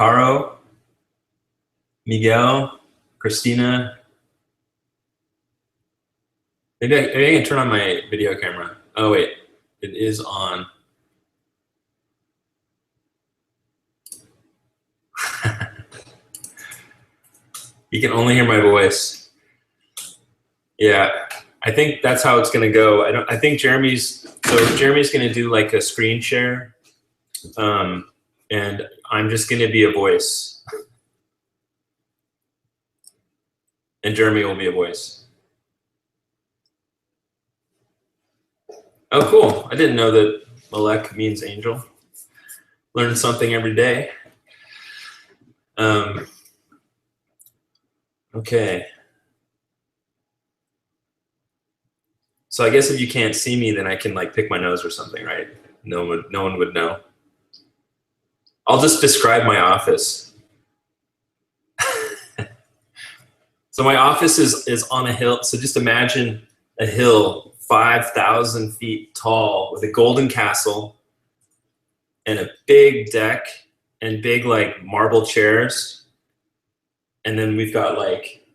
Caro, Miguel, Christina. Maybe I can turn on my video camera. Oh wait, it is on. You can only hear my voice. Yeah, I think that's how it's gonna go. I think Jeremy's gonna do like a screen share, and I'm just gonna be a voice, and Jeremy will be a voice. Oh, cool! I didn't know that Malek means angel. Learn something every day. Okay. So I guess if you can't see me, then I can like pick my nose or something, right? No one would know. I'll just describe my office. So my office is on a hill. So just imagine a hill 5,000 feet tall with a golden castle and a big deck and big like marble chairs. And then we've got like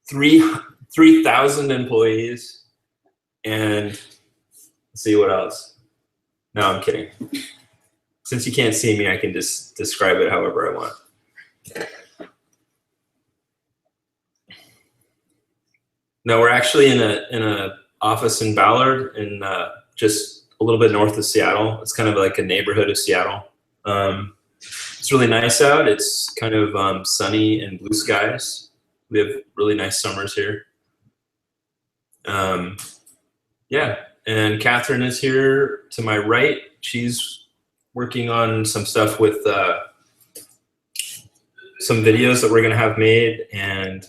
3,000 employees. And let's see what else. No, I'm kidding. Since you can't see me, I can just describe it however I want. No, we're actually in a office in Ballard, in just a little bit north of Seattle. It's kind of like a neighborhood of Seattle. It's really nice out. It's kind of sunny and blue skies. We have really nice summers here. Yeah, and Catherine is here to my right. She's working on some stuff with some videos that we're gonna have made, and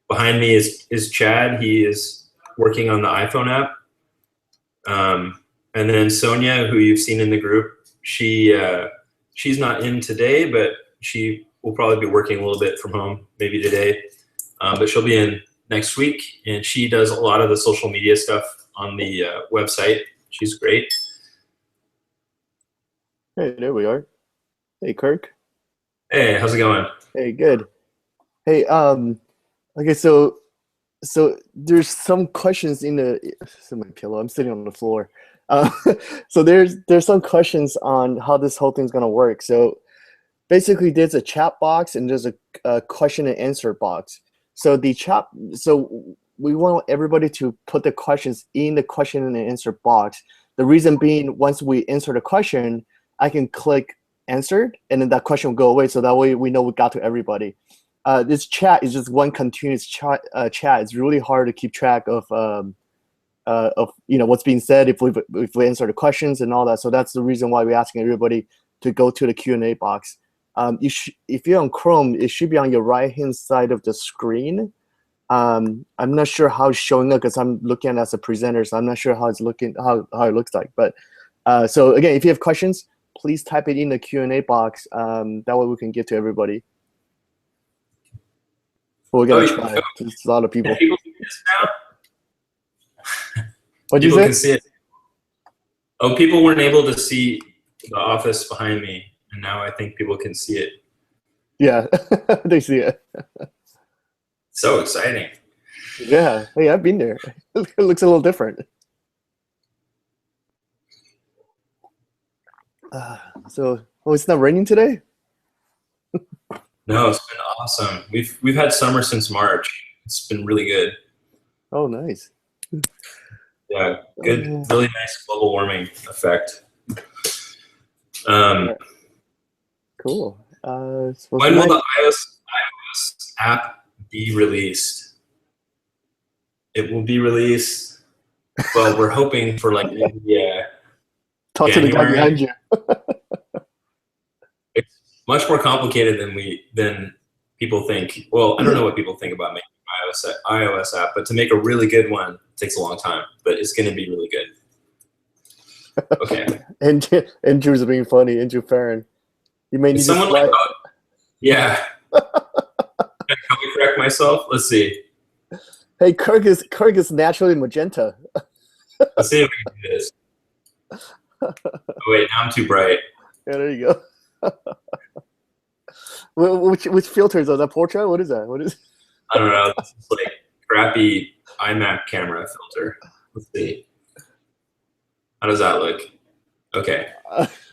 behind me is Chad. He is working on the iPhone app. And then Sonia, who you've seen in the group, she's not in today, but she will probably be working a little bit from home, maybe today. But she'll be in next week, and she does a lot of the social media stuff on the website. She's great. Hey, there we are. Hey, Kirk. Hey, how's it going? Hey, good. Hey, okay, so there's some questions in my pillow. I'm sitting on the floor. So there's some questions on how this whole thing's gonna work. So basically, there's a chat box and there's a question and answer box. So we want everybody to put the questions in the question and answer box. The reason being, once we answer the question, I can click answered, and then that question will go away. So that way we know we got to everybody. This chat is just one continuous chat. It's really hard to keep track of what's being said if we answer the questions and all that. So that's the reason why we're asking everybody to go to the Q&A box. If you're on Chrome, it should be on your right-hand side of the screen. I'm not sure how it's showing up because I'm looking as a presenter, so I'm not sure how it's looking, how it looks like. But so again, if you have questions, please type it in the Q&A box. That way we can get to everybody. We're gonna try. There's a lot of people. People can see this now? What'd you say? People can see it. Oh, people weren't able to see the office behind me, and now I think people can see it. Yeah, they see it. So exciting. Yeah, hey, I've been there. It looks a little different. So, it's not raining today? No, it's been awesome. We've had summer since March. It's been really good. Oh, nice. Yeah, good, really nice global warming effect. Cool. When will the iOS app be released? It will be released. Well, we're hoping for like Talk to the guy behind you. It's much more complicated than people think. Well, I don't know what people think about making an iOS app, but to make a really good one takes a long time. But it's going to be really good. Okay. Andrew's being funny. Andrew Farron. You may need someone like yeah. Can I correct myself? Let's see. Hey, Kirk is naturally magenta. Let's see if we can do this. Oh wait, now I'm too bright. Yeah, there you go. Which filters are that? Portrait? What is that? What is? I don't know. This is like crappy iMac camera filter. Let's see. How does that look? Okay.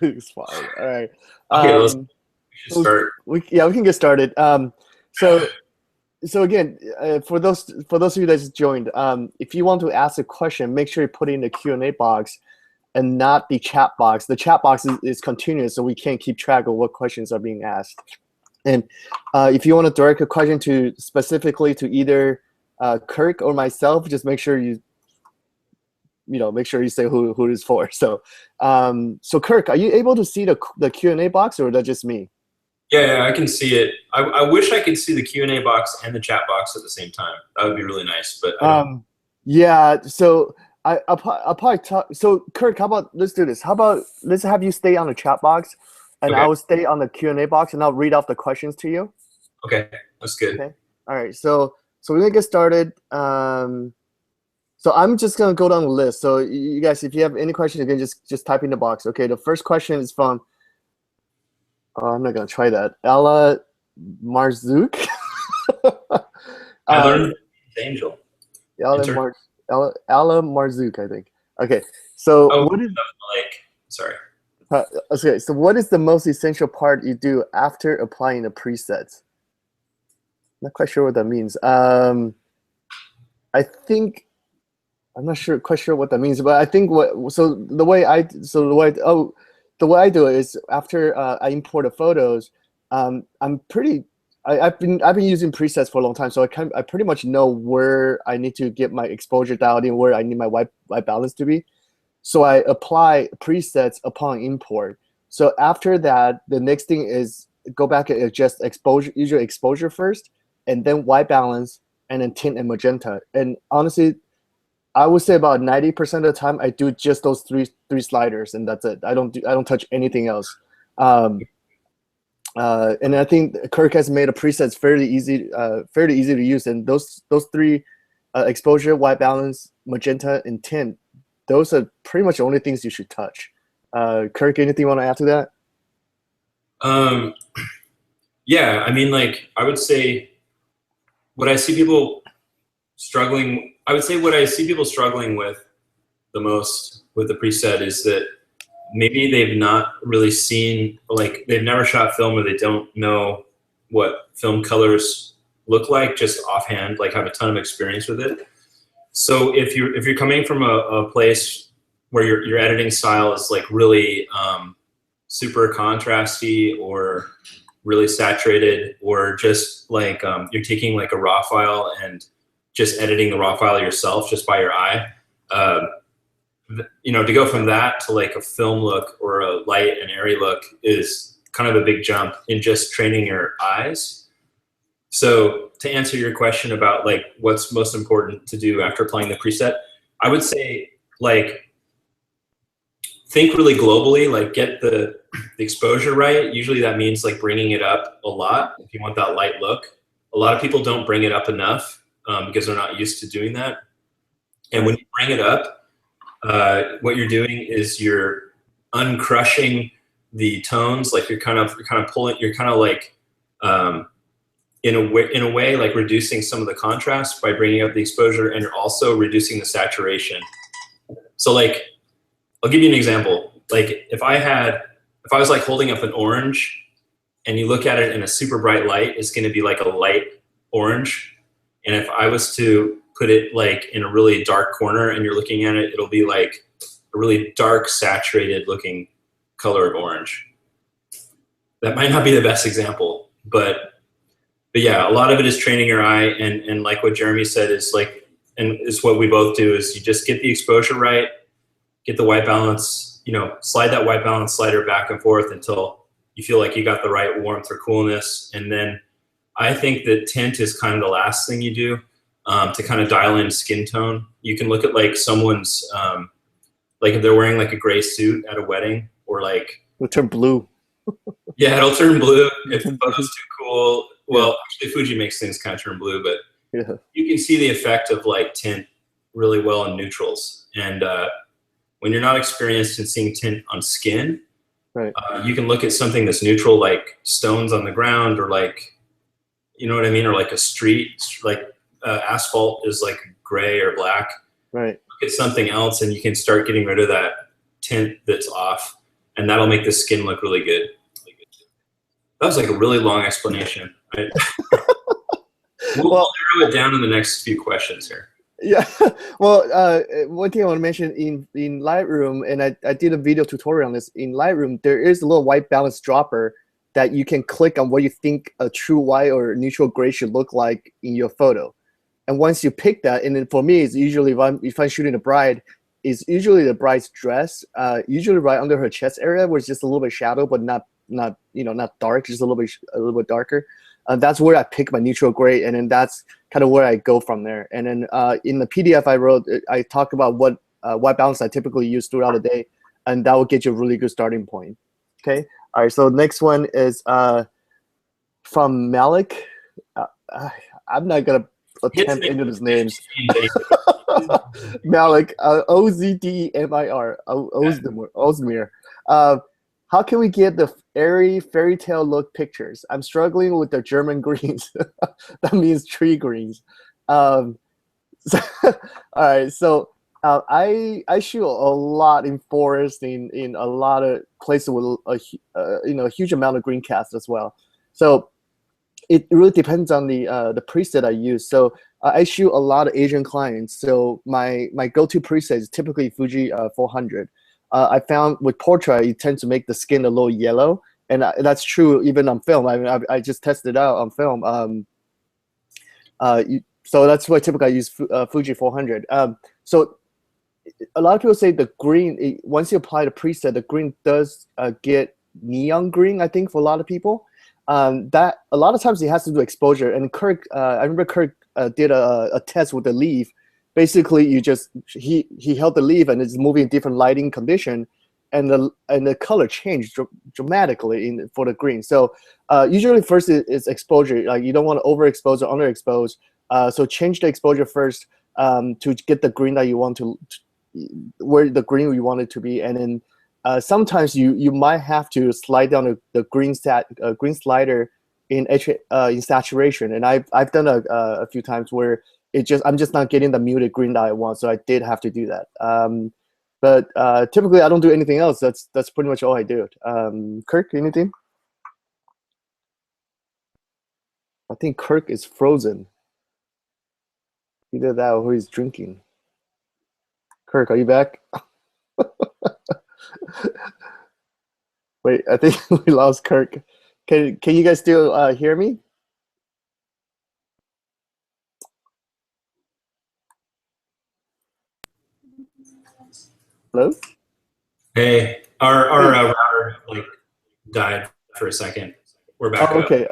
It's fine. All right. Okay, we should start. We can get started. So again, for those of you that just joined, if you want to ask a question, make sure you put it in the Q&A box and not the chat box. The chat box is continuous, so we can't keep track of what questions are being asked. And if you want to direct a question specifically to either Kirk or myself, just make sure you say who it is for. So Kirk, are you able to see the Q&A box, or is that just me? Yeah, I can see it. I wish I could see the Q&A box and the chat box at the same time. That would be really nice, but I don't. Yeah, so I'll probably talk. So Kirk, how about let's do this? How about let's have you stay on the chat box, and Okay. I will stay on the Q&A box, and I'll read off the questions to you. Okay, that's good. Okay. All right. So we're gonna get started. So I'm just gonna go down the list. So you guys, if you have any questions, you can just type in the box. Okay. The first question is from. Oh, I'm not gonna try that. Ella Marzouk. I learned Angel. Ella Marzouk, I think. Okay. So what is sorry. Okay. So what is the most essential part you do after applying the presets? Not quite sure what that means. I think I'm not quite sure what that means, but I think the way I do it is after I import the photos, I've been using presets for a long time, so I pretty much know where I need to get my exposure dialed in, where I need my white balance to be. So I apply presets upon import. So after that, the next thing is go back and adjust exposure, usually exposure first, and then white balance, and then tint and magenta. And honestly, I would say about 90% of the time I do just those three sliders, and that's it. I don't touch anything else. And I think Kirk has made a presets fairly easy to use, and those three, exposure, white balance, magenta, and tint, those are pretty much the only things you should touch. Kirk, anything you want to add to that? Yeah, I mean, like, I would say what I see people struggling with the most with the preset is that maybe they've not really seen, like, they've never shot film, or they don't know what film colors look like just offhand, like have a ton of experience with it. So if you're coming from a place where your editing style is like really super contrasty or really saturated, or just like you're taking like a raw file and just editing the raw file yourself just by your eye, to go from that to like a film look or a light and airy look is kind of a big jump in just training your eyes. So to answer your question about like what's most important to do after applying the preset, I would say like think really globally, like get the exposure right. Usually that means like bringing it up a lot if you want that light look. A lot of people don't bring it up enough because they're not used to doing that. And when you bring it up, what you're doing is you're uncrushing the tones. Like you're kind of pulling, you're kind of like in a way like reducing some of the contrast by bringing up the exposure, and you're also reducing the saturation. So like, I'll give you an example. Like if I was like holding up an orange and you look at it in a super bright light, it's going to be like a light orange. And if I was to put it like in a really dark corner and you're looking at it, it'll be like a really dark, saturated looking color of orange. That might not be the best example, but yeah, a lot of it is training your eye, and like what Jeremy said is like, and it's what we both do, is you just get the exposure right, get the white balance, slide that white balance slider back and forth until you feel like you got the right warmth or coolness. And then I think that tint is kind of the last thing you do to kind of dial in skin tone. You can look at like someone's, like if they're wearing like a gray suit at a wedding, or like. It'll turn blue. Yeah, it'll turn blue if the photo's too cool. Well, actually Fuji makes things kind of turn blue, but you can see the effect of like tint really well in neutrals. And when you're not experienced in seeing tint on skin, Right. You can look at something that's neutral, like stones on the ground, or like, you know what I mean, or like a street, like asphalt is like gray or black. Right. Look at something else, and you can start getting rid of that tint that's off, and that'll make the skin look really good. That was like a really long explanation. Right? We'll narrow it down in the next few questions here. Yeah. Well, one thing I want to mention in Lightroom, and I did a video tutorial on this. In Lightroom, there is a little white balance dropper that you can click on what you think a true white or neutral gray should look like in your photo. And once you pick that, and then for me, it's usually if I'm shooting a bride, it's usually the bride's dress, usually right under her chest area, where it's just a little bit shadow, but not dark, just a little bit darker. That's where I pick my neutral gray, and then that's kind of where I go from there. And then in the PDF I wrote, I talk about what white balance I typically use throughout the day, and that will get you a really good starting point. Okay. All right. So next one is from Malik. I'm not gonna attempt any of his names. Malik, Ozdemir, Ozdemir. How can we get the airy fairy tale look pictures? I'm struggling with the German greens. That means tree greens. All right, so I shoot a lot in forest, in a lot of places with a huge amount of green cast as well. So it really depends on the preset I use. So I shoot a lot of Asian clients. So my go-to preset is typically Fuji 400. I found with portrait, it tends to make the skin a little yellow, and that's true even on film. I mean, I just tested it out on film. So that's why typically I use Fuji 400. So a lot of people say the green, once you apply the preset, the green does get neon green, I think, for a lot of people. That a lot of times it has to do with exposure. And Kirk, I remember Kirk did a test with the leaf. Basically, he held the leaf and it's moving in different lighting condition, and the color changed dramatically for the green. So usually first is exposure. Like you don't want to overexpose or underexpose. So change the exposure first to get the green that you want where the green you want it to be, and then sometimes you might have to slide down the green slider in saturation, and I've done a few times where I'm just not getting the muted green that I want, so I did have to do that. But typically I don't do anything else. That's pretty much all I do. Kirk, anything? I think Kirk is frozen. Either that or he's drinking. Kirk, are you back? Wait, I think we lost Kirk. Can you guys still hear me? Hello? Hey, our router like died for a second. We're back up. Okay.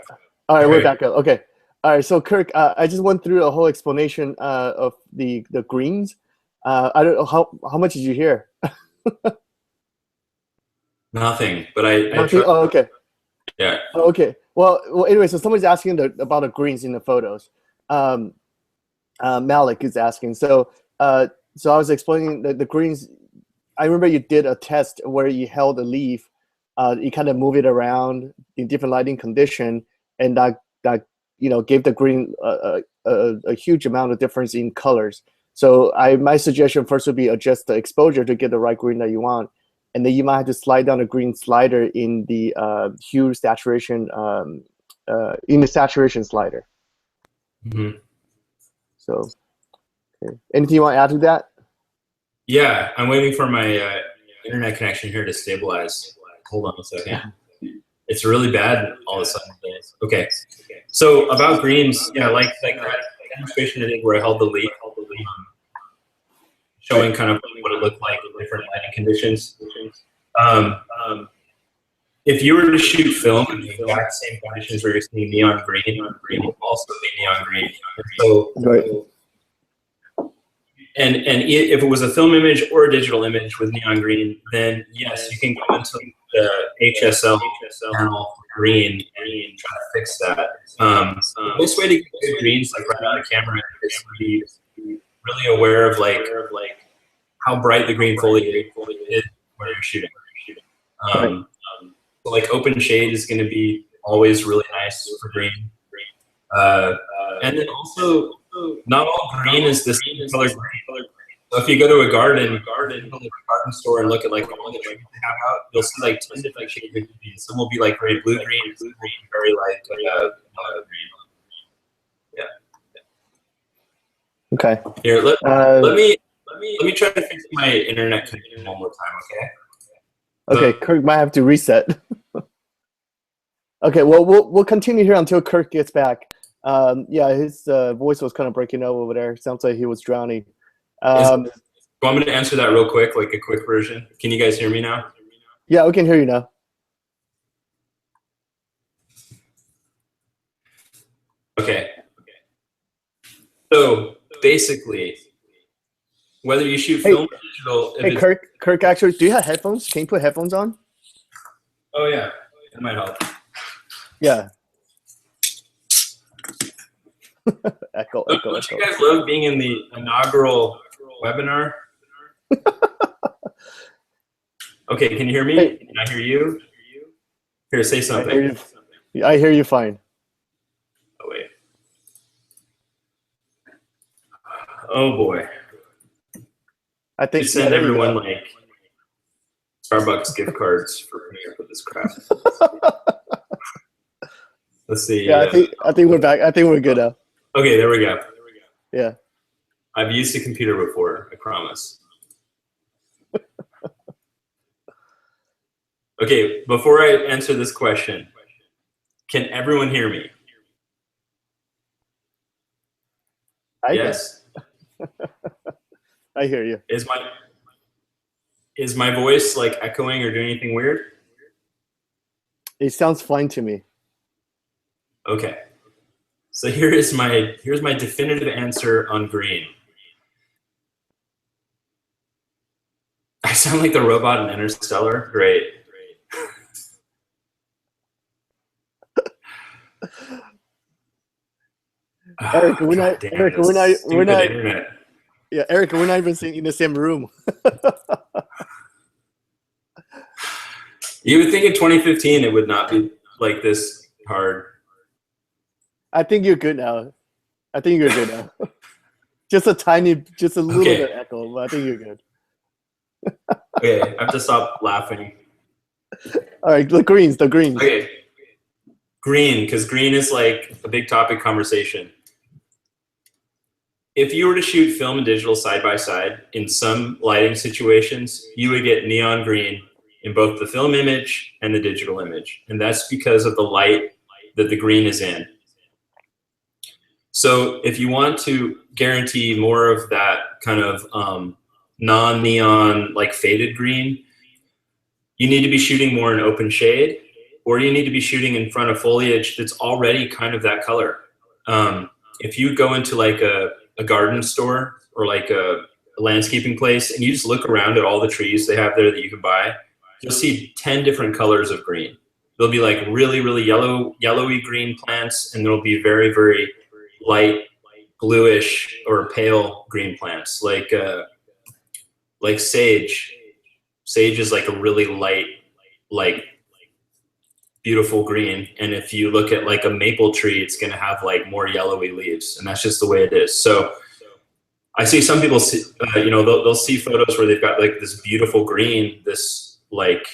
All right, we're back up. Okay. All right, so Kirk, I just went through a whole explanation of the greens. I don't know how much did you hear? Nothing, but I Oh, okay. Yeah. Oh, okay. Well, anyway, so somebody's asking about the greens in the photos. Malik is asking. So I was explaining the greens. I remember you did a test where you held a leaf, you kind of move it around in different lighting condition, and that gave the green a huge amount of difference in colors. So my suggestion first would be adjust the exposure to get the right green that you want, and then you might have to slide down a green slider in the hue saturation in the saturation slider. Mm-hmm. So, okay. Anything you want to add to that? Yeah, I'm waiting for my internet connection here to stabilize. Hold on a second. It's really bad all of a sudden. Okay. So about greens, yeah, like that demonstration I did where I held the leaf, showing kind of what it looked like in different lighting conditions. If you were to shoot film in the exact same conditions where you're seeing neon green will also be neon green. So, right. And if it was a film image or a digital image with neon green, then yes, you can go into the HSL panel green and try to fix that. The best way to get good greens, like right on the camera, is to be really aware of like how bright the green foliage is where you're shooting. like open shade is going to be always really nice for green. And then also, not all green is the same color green. So if you go to a garden store and look at like all the trees they have out, you'll see like 10 different shades of green. Some will be like very blue green, some will be very like green. Yeah. Okay. Here, let me try to fix my internet connection one more time, okay? Okay, Kirk might have to reset. Okay, well, we'll continue here until Kirk gets back. Yeah, his voice was kind of breaking up over there. Sounds like he was drowning. Do you want me to answer that real quick, like a quick version? Can you guys hear me now? Yeah, we can hear you now. Okay. So basically, whether you shoot film or digital. Hey, Kirk, actually, do you have headphones? Can you put headphones on? Oh yeah, that might help. Yeah. Echo. Don't you guys love being in the inaugural webinar? Okay, can you hear me? Hey. Can I hear you? Here, say something. I hear you fine. Oh wait. Oh boy. I think send everyone like Starbucks gift cards for putting up with this crap. Let's see. Yeah, I think we're back. I think we're good now. Okay, there we go. Yeah. I've used a computer before, I promise. Okay, before I answer this question, can everyone hear me? Yes? I hear you. Is my voice like echoing or doing anything weird? It sounds fine to me. Okay. So here's my definitive answer on green. I sound like the robot in Interstellar. Great. Eric, we're not. Internet. Yeah, Eric, we're not even sitting in the same room. You would think in 2015 it would not be like this hard. I think you're good now. Just a little bit echo, but I think you're good. Okay, I have to stop laughing. All right, the greens. Okay, green, because green is like a big topic conversation. If you were to shoot film and digital side by side in some lighting situations, you would get neon green in both the film image and the digital image. And that's because of the light that the green is in. So if you want to guarantee more of that kind of non-neon, like faded green, you need to be shooting more in open shade, or you need to be shooting in front of foliage that's already kind of that color. If you go into like a garden store or like a landscaping place and you just look around at all the trees they have there that you can buy, you'll see 10 different colors of green. There'll be like really, really yellowy green plants, and there'll be very, very light bluish or pale green plants, like sage. Sage is like a really light, like beautiful green. And if you look at like a maple tree, it's going to have like more yellowy leaves, and that's just the way it is. So I see some people see, they'll see photos where they've got like this beautiful green, this like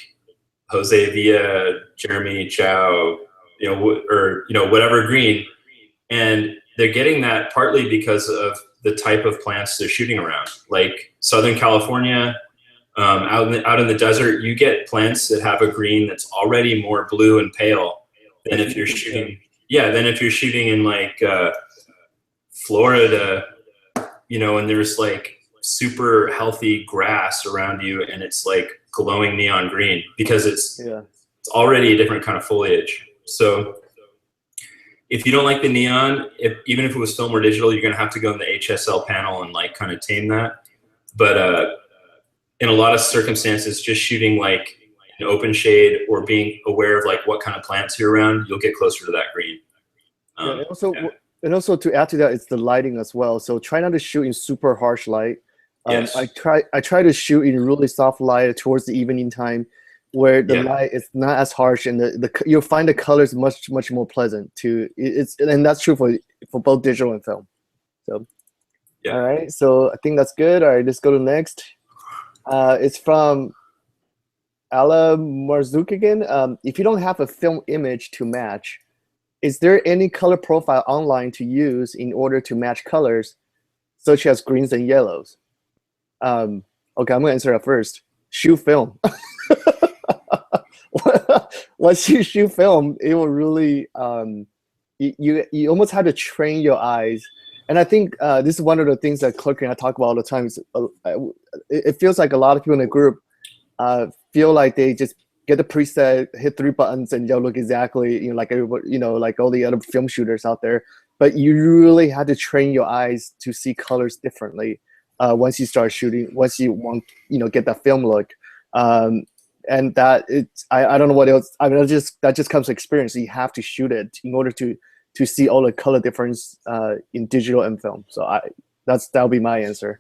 Jose Villa, Jeremy Chou, whatever green. And they're getting that partly because of the type of plants they're shooting around. Like Southern California, out in the desert, you get plants that have a green that's already more blue and pale than if you're shooting. Yeah, than if you're shooting in like Florida, and there's like super healthy grass around you, and it's like glowing neon green because it's already a different kind of foliage. So if you don't like the neon, even if it was film or digital, you're going to have to go in the HSL panel and like kind of tame that. But in a lot of circumstances, just shooting like an open shade or being aware of like what kind of plants you're around, you'll get closer to that green. And also to add to that, it's the lighting as well. So try not to shoot in super harsh light. Yes. I try to shoot in really soft light towards the evening time, where the Yeah. light is not as harsh, and you'll find the colors much more pleasant to. And that's true for both digital and film. So, Yeah. all right. So I think that's good. All right, let's go to next. It's from Ala Marzuk again. If you don't have a film image to match, is there any color profile online to use in order to match colors, such as greens and yellows? Okay, I'm gonna answer that first. Shoot film. Once you shoot film, it will really you almost have to train your eyes. And I think this is one of the things that Kirk and I talk about all the time. Is, it feels like a lot of people in the group feel like they just get the preset, hit 3 buttons, and they'll look exactly like everybody, like all the other film shooters out there. But you really have to train your eyes to see colors differently once you start shooting. Once you want, get that film look. And that I don't know what else. I mean, that just comes with experience. You have to shoot it in order to see all the color difference in digital and film. So that'll be my answer.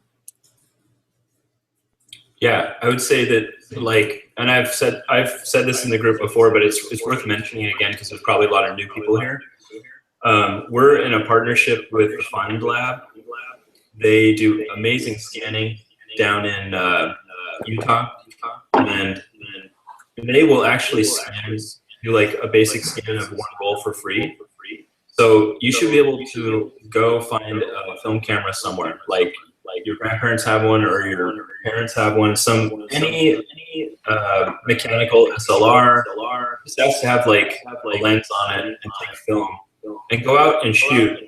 Yeah, I would say that, and I've said this in the group before, but it's worth mentioning again because there's probably a lot of new people here. We're in a partnership with the Find Lab. They do amazing scanning down in Utah, and they will actually do like a basic scan of one roll for free. So you should be able to go find a film camera somewhere, like your grandparents have one or your parents have one. Any mechanical SLR just has to have like a lens on it and take film, and go out and shoot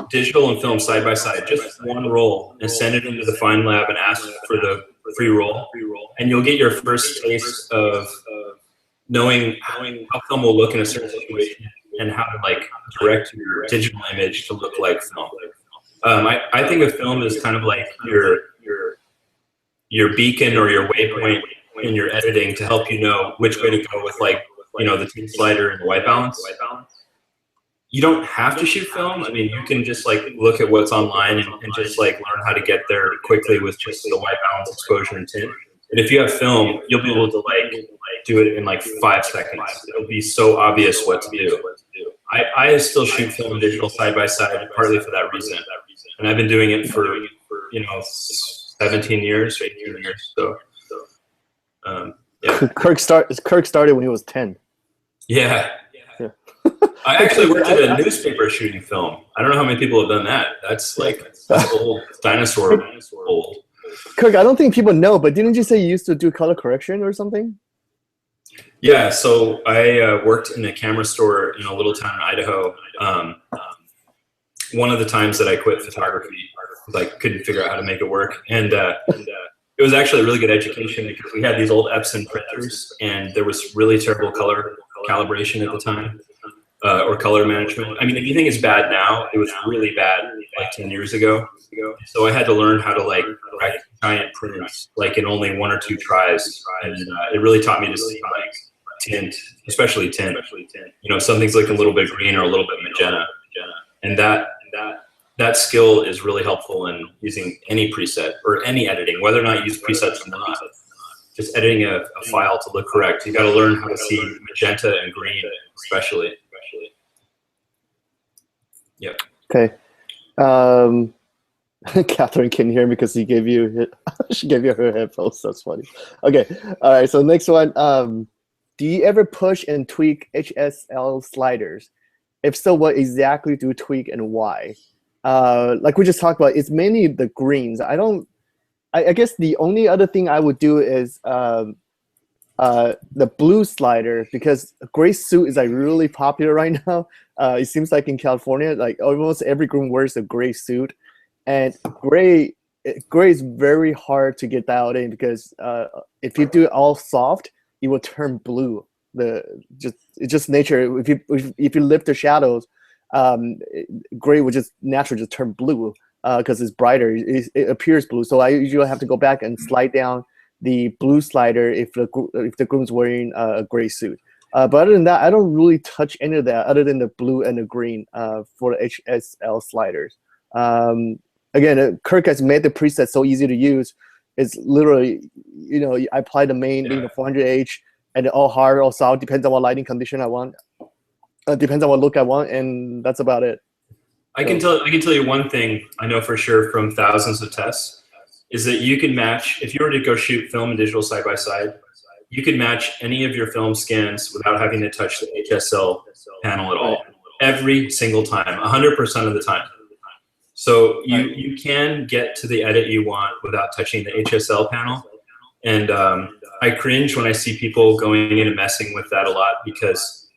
digital and film side by side, just one roll, and send it into the Find Lab and ask for the free roll, and you'll get your first taste of knowing how film will look in a certain situation and how to direct your digital image to look like film. I think a film is kind of like your beacon or your waypoint in your editing to help you know which way to go with the tint slider and the white balance. You don't have to shoot film. I mean, you can just look at what's online and just learn how to get there quickly with just the white balance, exposure, and tint. And if you have film, you'll be able to do it in 5 seconds. It'll be so obvious what to do. I still shoot film and digital side by side, partly for that reason. And I've been doing it for 17 years, 18 years. So yeah. Kirk started when he was 10. Yeah. I actually worked at a newspaper shooting film. I don't know how many people have done that. That's old dinosaur old. Kirk, I don't think people know, but didn't you say you used to do color correction or something? Yeah, so I worked in a camera store in a little town in Idaho. One of the times that I quit photography, I couldn't figure out how to make it work. And it was actually a really good education because we had these old Epson printers, and there was really terrible color calibration at the time. Or color management. I mean, if you think it's bad now, it was really bad 10 years ago. So I had to learn how to write giant prints in only 1 or 2 tries, and it really taught me to see tint, especially tint. Some things look a little bit green or a little bit magenta, and that skill is really helpful in using any preset or any editing, whether or not you use presets or not. Just editing a file to look correct, you got to learn how to see magenta and green, especially. Yep. Okay. Catherine can hear me because she gave you her headphones. That's funny. Okay. All right. So next one. Do you ever push and tweak HSL sliders? If so, what exactly do you tweak and why? Like we just talked about, it's mainly the greens. I guess the only other thing I would do is the blue slider, because gray suit is really popular right now. It seems like in California, almost every groom wears a gray suit, and gray is very hard to get dialed in because if you do it all soft, it will turn blue. It's just nature. If you lift the shadows, gray would just naturally just turn blue because it's brighter. It appears blue. So I usually have to go back and slide down the blue slider if the groom's wearing a gray suit. But other than that, I don't really touch any of that other than the blue and the green for the HSL sliders. Again, Kirk has made the preset so easy to use. It's literally, I apply the main 400H, and all hard or soft, depends on what lighting condition I want. Depends on what look I want, and that's about it. I can tell you one thing I know for sure from thousands of tests is that you can match, if you were to go shoot film and digital side by side, you could match any of your film scans without having to touch the HSL panel at all. Every single time, 100% of the time. So you can get to the edit you want without touching the HSL panel. And I cringe when I see people going in and messing with that a lot, because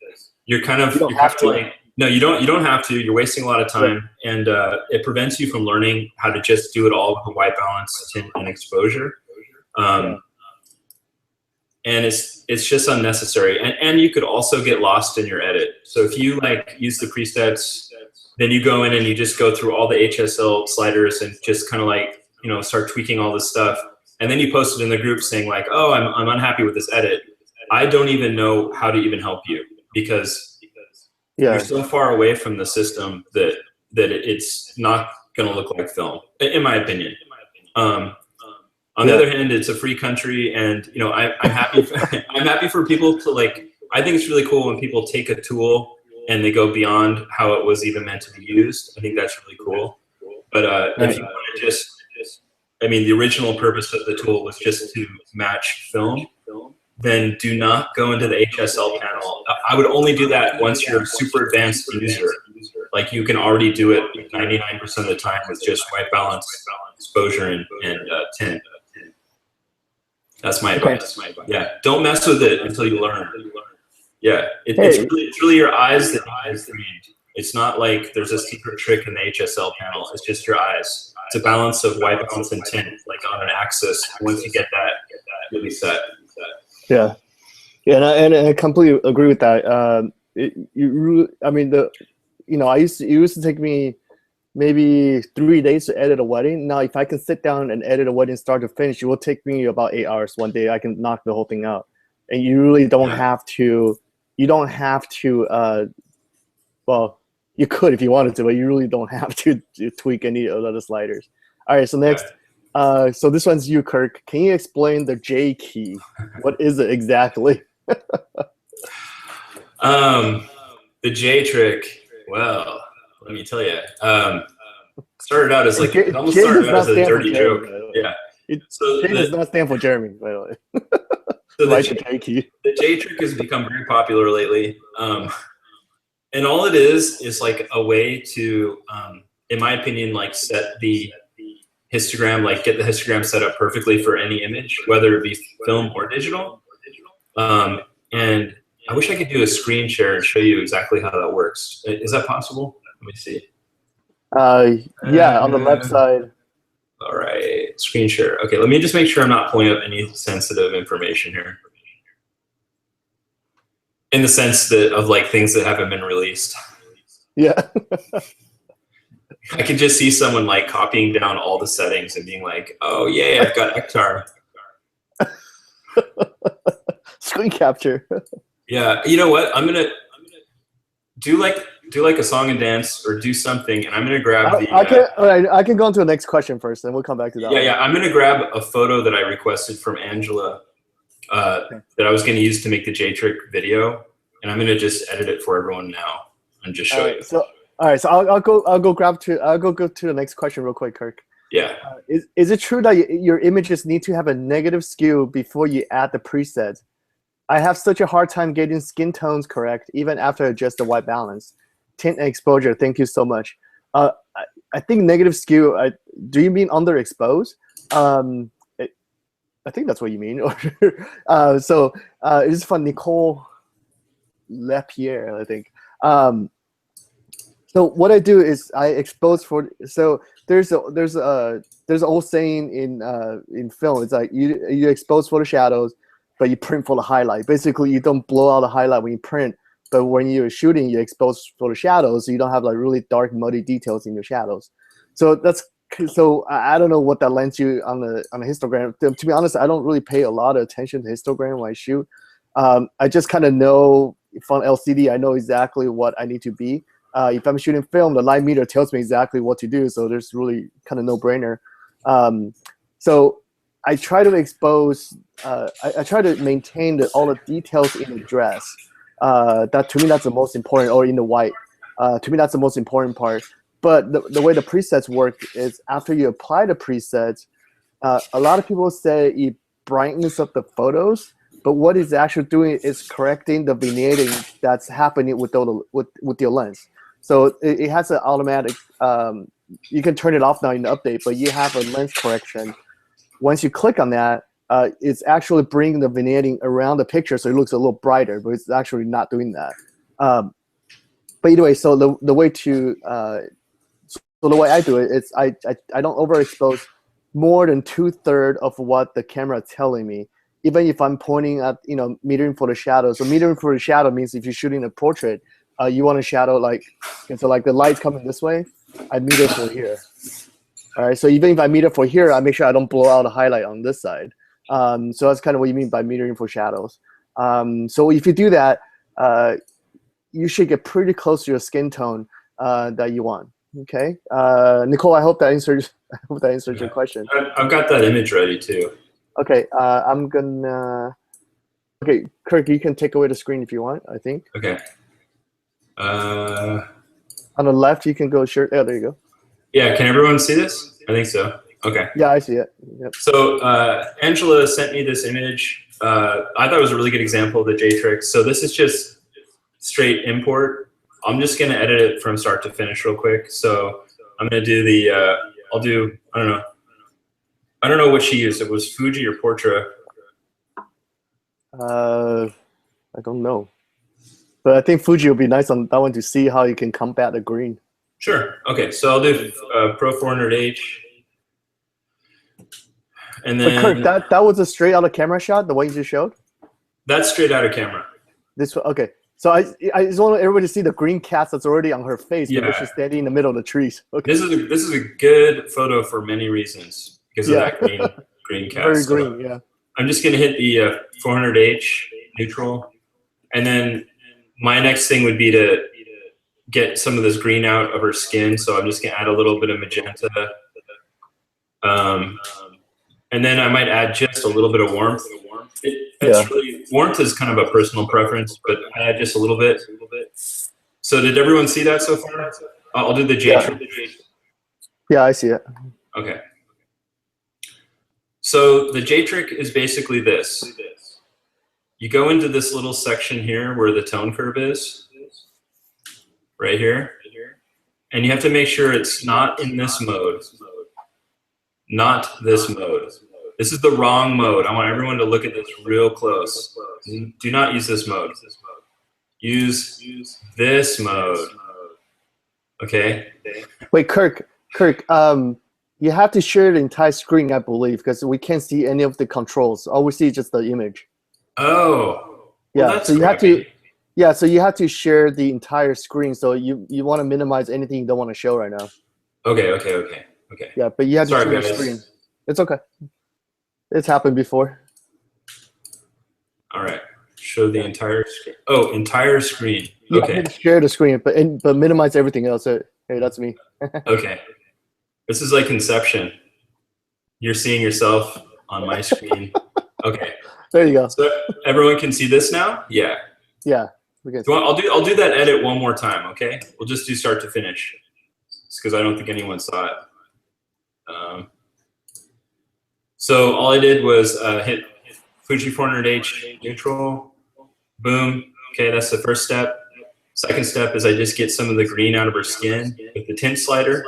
you're kind of, you have to. like, no, you don't have to. You're wasting a lot of time, and it prevents you from learning how to just do it all with a white balance, tint, and exposure. And it's just unnecessary. And you could also get lost in your edit. So if you like use the presets, then you go in and you just go through all the HSL sliders and just kind of like, you know, start tweaking all this stuff. And then you post it in the group saying like, oh, I'm unhappy with this edit. I don't even know how to even help you, because you're so far away from the system that it's not going to look like film, in my opinion. On the other hand, it's a free country, and you know, I'm happy. I'm happy for people to like. I think it's really cool when people take a tool and they go beyond how it was even meant to be used. I think that's really cool. But if you want to just, I mean, the original purpose of the tool was just to match film. Then do not go into the HSL panel. I would only do that once you're a super advanced user. Like you can already do it 99% of the time with just white balance, exposure, and tint. That's my advice. Yeah, don't mess with it until you learn. Yeah, it's really your eyes that need to read. It's not like there's a secret trick in the HSL panel. It's just your eyes. It's a balance of white balance and tint, like on an axis. Once you get that, you'll be set. Yeah, and I completely agree with that. I mean, it used to take me maybe 3 days to edit a wedding. Now, if I can sit down and edit a wedding start to finish, it will take me about 8 hours one day. I can knock the whole thing out, and you really don't have to. You don't have to. Well, you could if you wanted to, but you really don't have to tweak any of the sliders. All right, so next. So this one's you, Kirk. Can you explain the J key? What is it exactly? The J trick. Well, let me tell you. Started out as like it almost started out as a dirty joke. Yeah. So J does not stand for Jeremy, by the way. So the J key. The J trick has become very popular lately, and all it is like a way to, in my opinion, like set the histogram, like get the histogram set up perfectly for any image, whether it be film or digital. And I wish I could do a screen share and show you exactly how that works. Is that possible? Let me see. Yeah, on the left side. All right, screen share. Okay, let me just make sure I'm not pulling up any sensitive information here. In the sense that of like things that haven't been released. Yeah. I could just see someone like copying down all the settings and being like, "Oh yeah, I've got Aperture." Screen capture. Yeah, you know what? I'm gonna do like a song and dance or do something, and I'm gonna grab the. I can go on to the next question first, and we'll come back to that. Yeah. I'm gonna grab a photo that I requested from Angela that I was gonna use to make the J trick video, and I'm gonna just edit it for everyone now and just show you. All right, so I'll go to the next question real quick, Kirk. Yeah. Is it true that your images need to have a negative skew before you add the presets? I have such a hard time getting skin tones correct, even after I adjust the white balance, tint and exposure. Thank you so much. I think negative skew. Do you mean underexposed? I think that's what you mean. So this is from Nicole Lapierre, I think. So what I do is I expose for. So there's an old saying in film. It's like you expose for the shadows, but you print for the highlight. Basically, you don't blow out the highlight when you print, but when you're shooting, you expose for the shadows, so you don't have like really dark, muddy details in your shadows. So I don't know what that lends you on the histogram. To be honest, I don't really pay a lot of attention to histogram when I shoot. I just kind of know from LCD. I know exactly what I need to be. If I'm shooting film, the light meter tells me exactly what to do, so there's really kind of no-brainer. So I try to expose, I try to maintain all the details in the dress. That to me, that's the most important, or in the white. To me, that's the most important part. But the way the presets work is after you apply the presets, a lot of people say it brightens up the photos, but what it's actually doing is correcting the vignetting that's happening with your lens. So it has an automatic, you can turn it off now in the update, but you have a lens correction. Once you click on that, it's actually bringing the vignetting around the picture so it looks a little brighter, but it's actually not doing that. But either way, so the way to, so the way I do it is I don't overexpose more than 2/3 of what the camera is telling me, even if I'm pointing at, metering for the shadow. So metering for the shadow means if you're shooting a portrait, you want a shadow so like the light's coming this way, I meter for here. All right, so even if I meter for here, I make sure I don't blow out a highlight on this side. So that's kind of what you mean by metering for shadows. So if you do that, you should get pretty close to your skin tone that you want. Okay, Nicole, I hope that answers your question. I've got that image ready too. Okay, I'm gonna. Okay, Kirk, you can take away the screen if you want. I think. Okay. On the left, you can go share. Oh, there you go. Yeah, can everyone see this? I think so. Okay. Yeah, I see it. Yep. So Angela sent me this image. I thought it was a really good example of the J-trick. So this is just straight import. I'm just gonna edit it from start to finish real quick. So I'm gonna do the, I don't know what she used. It was Fuji or Portra. I don't know. But I think Fuji will be nice on that one to see how you can combat the green. Sure. Okay, so I'll do Pro 400H. And then, but Kirk, that was a straight out of camera shot, the one you just showed? That's straight out of camera. This okay. So I just want everybody to see the green cast that's already on her face, yeah. But she's standing in the middle of the trees. Okay. This is a good photo for many reasons because of that green cast. Very green, yeah. I'm just gonna hit the 400H neutral, and then my next thing would be to get some of this green out of her skin. So I'm just gonna add a little bit of magenta, and then I might add just a little bit of warmth. Really, warmth is kind of a personal preference, but I add just a little bit. So did everyone see that so far? I'll do the J trick. Yeah, I see it. Okay. So the J trick is basically this. You go into this little section here where the tone curve is, right here, and you have to make sure it's not in this mode, not this mode. This is the wrong mode. I want everyone to look at this real close. Do not use this mode. Use this mode. Okay? Wait, Kirk, you have to share the entire screen, I believe, because we can't see any of the controls. All we see is just the image. Oh. Yeah, well, so you have to. Yeah, so you have to share the entire screen. So you want to minimize anything you don't want to show right now. Okay. Yeah, but you have to share the screen. It's okay. It's happened before. All right. Show the entire screen. Oh, entire screen. Okay. Yeah, share the screen, but minimize everything else. Hey, that's me. Okay. This is like Inception. You're seeing yourself on my screen. Okay. There you go. So everyone can see this now? Yeah. Yeah. We can. I'll do that edit one more time, okay? We'll just do start to finish. It's because I don't think anyone saw it. So all I did was hit Fuji 400H neutral. Boom. Okay, that's the first step. Second step is I just get some of the green out of her skin with the tint slider.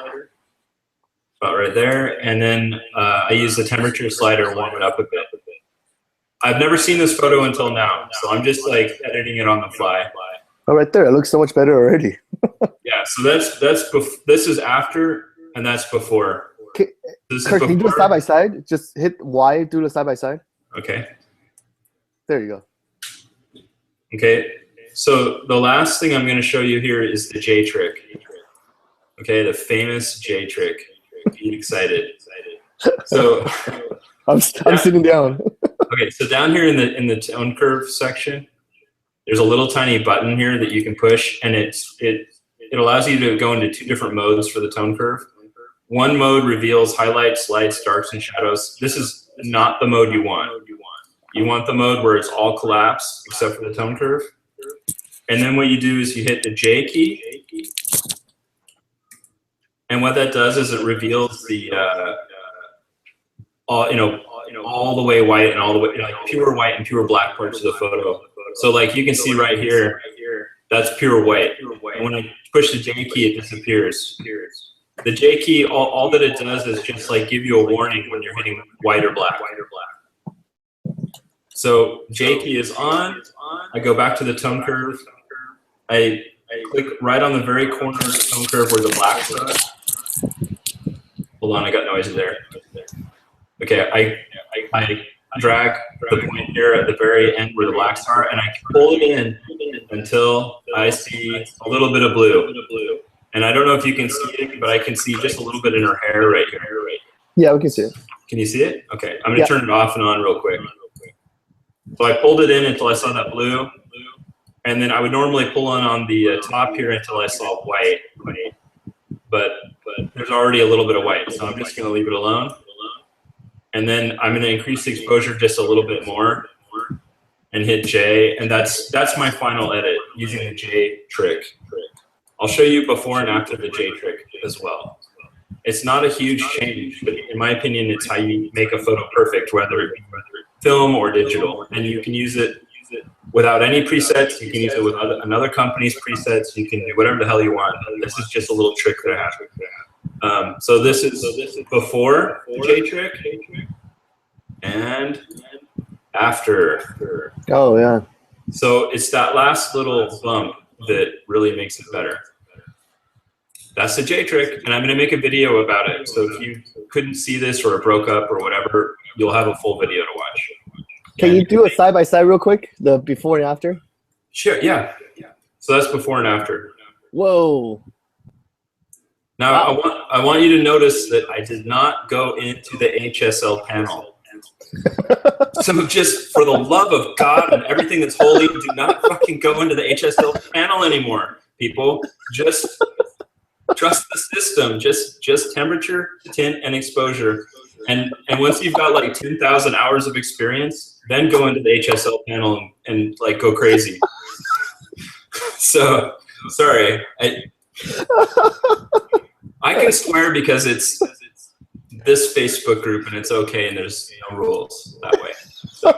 About right there. And then I use the temperature slider, warm it up a bit. I've never seen this photo until now, so I'm just like editing it on the fly. Oh, right there. It looks so much better already. Yeah, so this is after, and that's before. Kirk, can you do it side by side? Just hit Y, do the side by side. Okay. There you go. Okay, so the last thing I'm going to show you here is the J trick. Okay, the famous J trick. Be excited. So I'm sitting down. Okay, so down here in the tone curve section, there's a little tiny button here that you can push, and it allows you to go into two different modes for the tone curve. One mode reveals highlights, lights, darks, and shadows. This is not the mode you want. You want the mode where it's all collapsed except for the tone curve. And then what you do is you hit the J key. And what that does is it reveals the, all the way white and all the way, like pure white and pure black parts of the photo. So like you can see right here, that's pure white. And when I push the J key, it disappears. The J key, all that it does is just like give you a warning when you're hitting white or black. So J key is on. I go back to the tone curve. I click right on the very corner of the tone curve where the blacks are. Hold on, I got noise there. Okay, I drag the point here at the very end where the blacks are, and I pull it in until I see a little bit of blue. And I don't know if you can see it, but I can see just a little bit in her hair right here. Yeah, we can see it. Can you see it? Okay, I'm gonna turn it off and on real quick. So I pulled it in until I saw that blue, and then I would normally pull on the top here until I saw white, but there's already a little bit of white, so I'm just gonna leave it alone. And then I'm gonna increase the exposure just a little bit more and hit J, and that's my final edit using the J trick. I'll show you before and after the J trick as well. It's not a huge change, but in my opinion, it's how you make a photo perfect, whether it be film or digital. And you can use it without any presets. You can use it with another company's presets. You can do whatever the hell you want. This is just a little trick that I have. So this is before the J trick and after. Oh, yeah. So it's that last little bump that really makes it better. That's the J trick, and I'm going to make a video about it. So if you couldn't see this or it broke up or whatever, you'll have a full video to watch. Can you do a side-by-side real quick, the before and after? Sure, yeah. So that's before and after. Whoa. Now, wow. I want you to notice that I did not go into the HSL panel. So just for the love of God and everything that's holy, do not fucking go into the HSL panel anymore, people. Just trust the system. Just temperature, tint, and exposure. And once you've got like 10,000 hours of experience, then go into the HSL panel and like go crazy. So sorry, I can swear because it's this Facebook group and it's okay and there's no rules that way. So,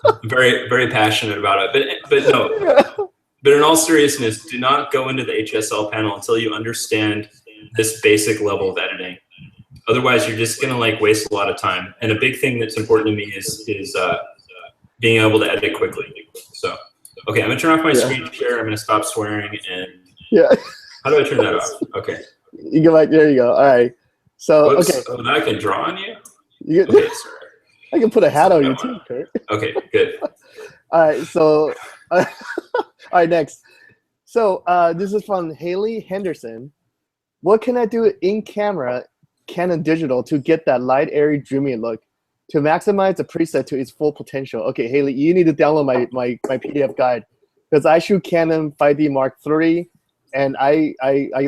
I'm very, very passionate about it, but no. But in all seriousness, do not go into the HSL panel until you understand this basic level of editing. Otherwise, you're just gonna like waste a lot of time. And a big thing that's important to me is being able to edit quickly. So, okay, I'm gonna turn off my screen share. I'm gonna stop swearing and how do I turn that off? Okay. You go back. There you go. All right. So whoops. okay. Oh, now I can draw on you. Okay, I can put a hat on you too, Kirk. Okay, good. All right. So, all right. Next. So this is from Haley Henderson. What can I do in camera, Canon digital, to get that light, airy, dreamy look, to maximize the preset to its full potential? Okay, Haley, you need to download my PDF guide because I shoot Canon 5D Mark III. And I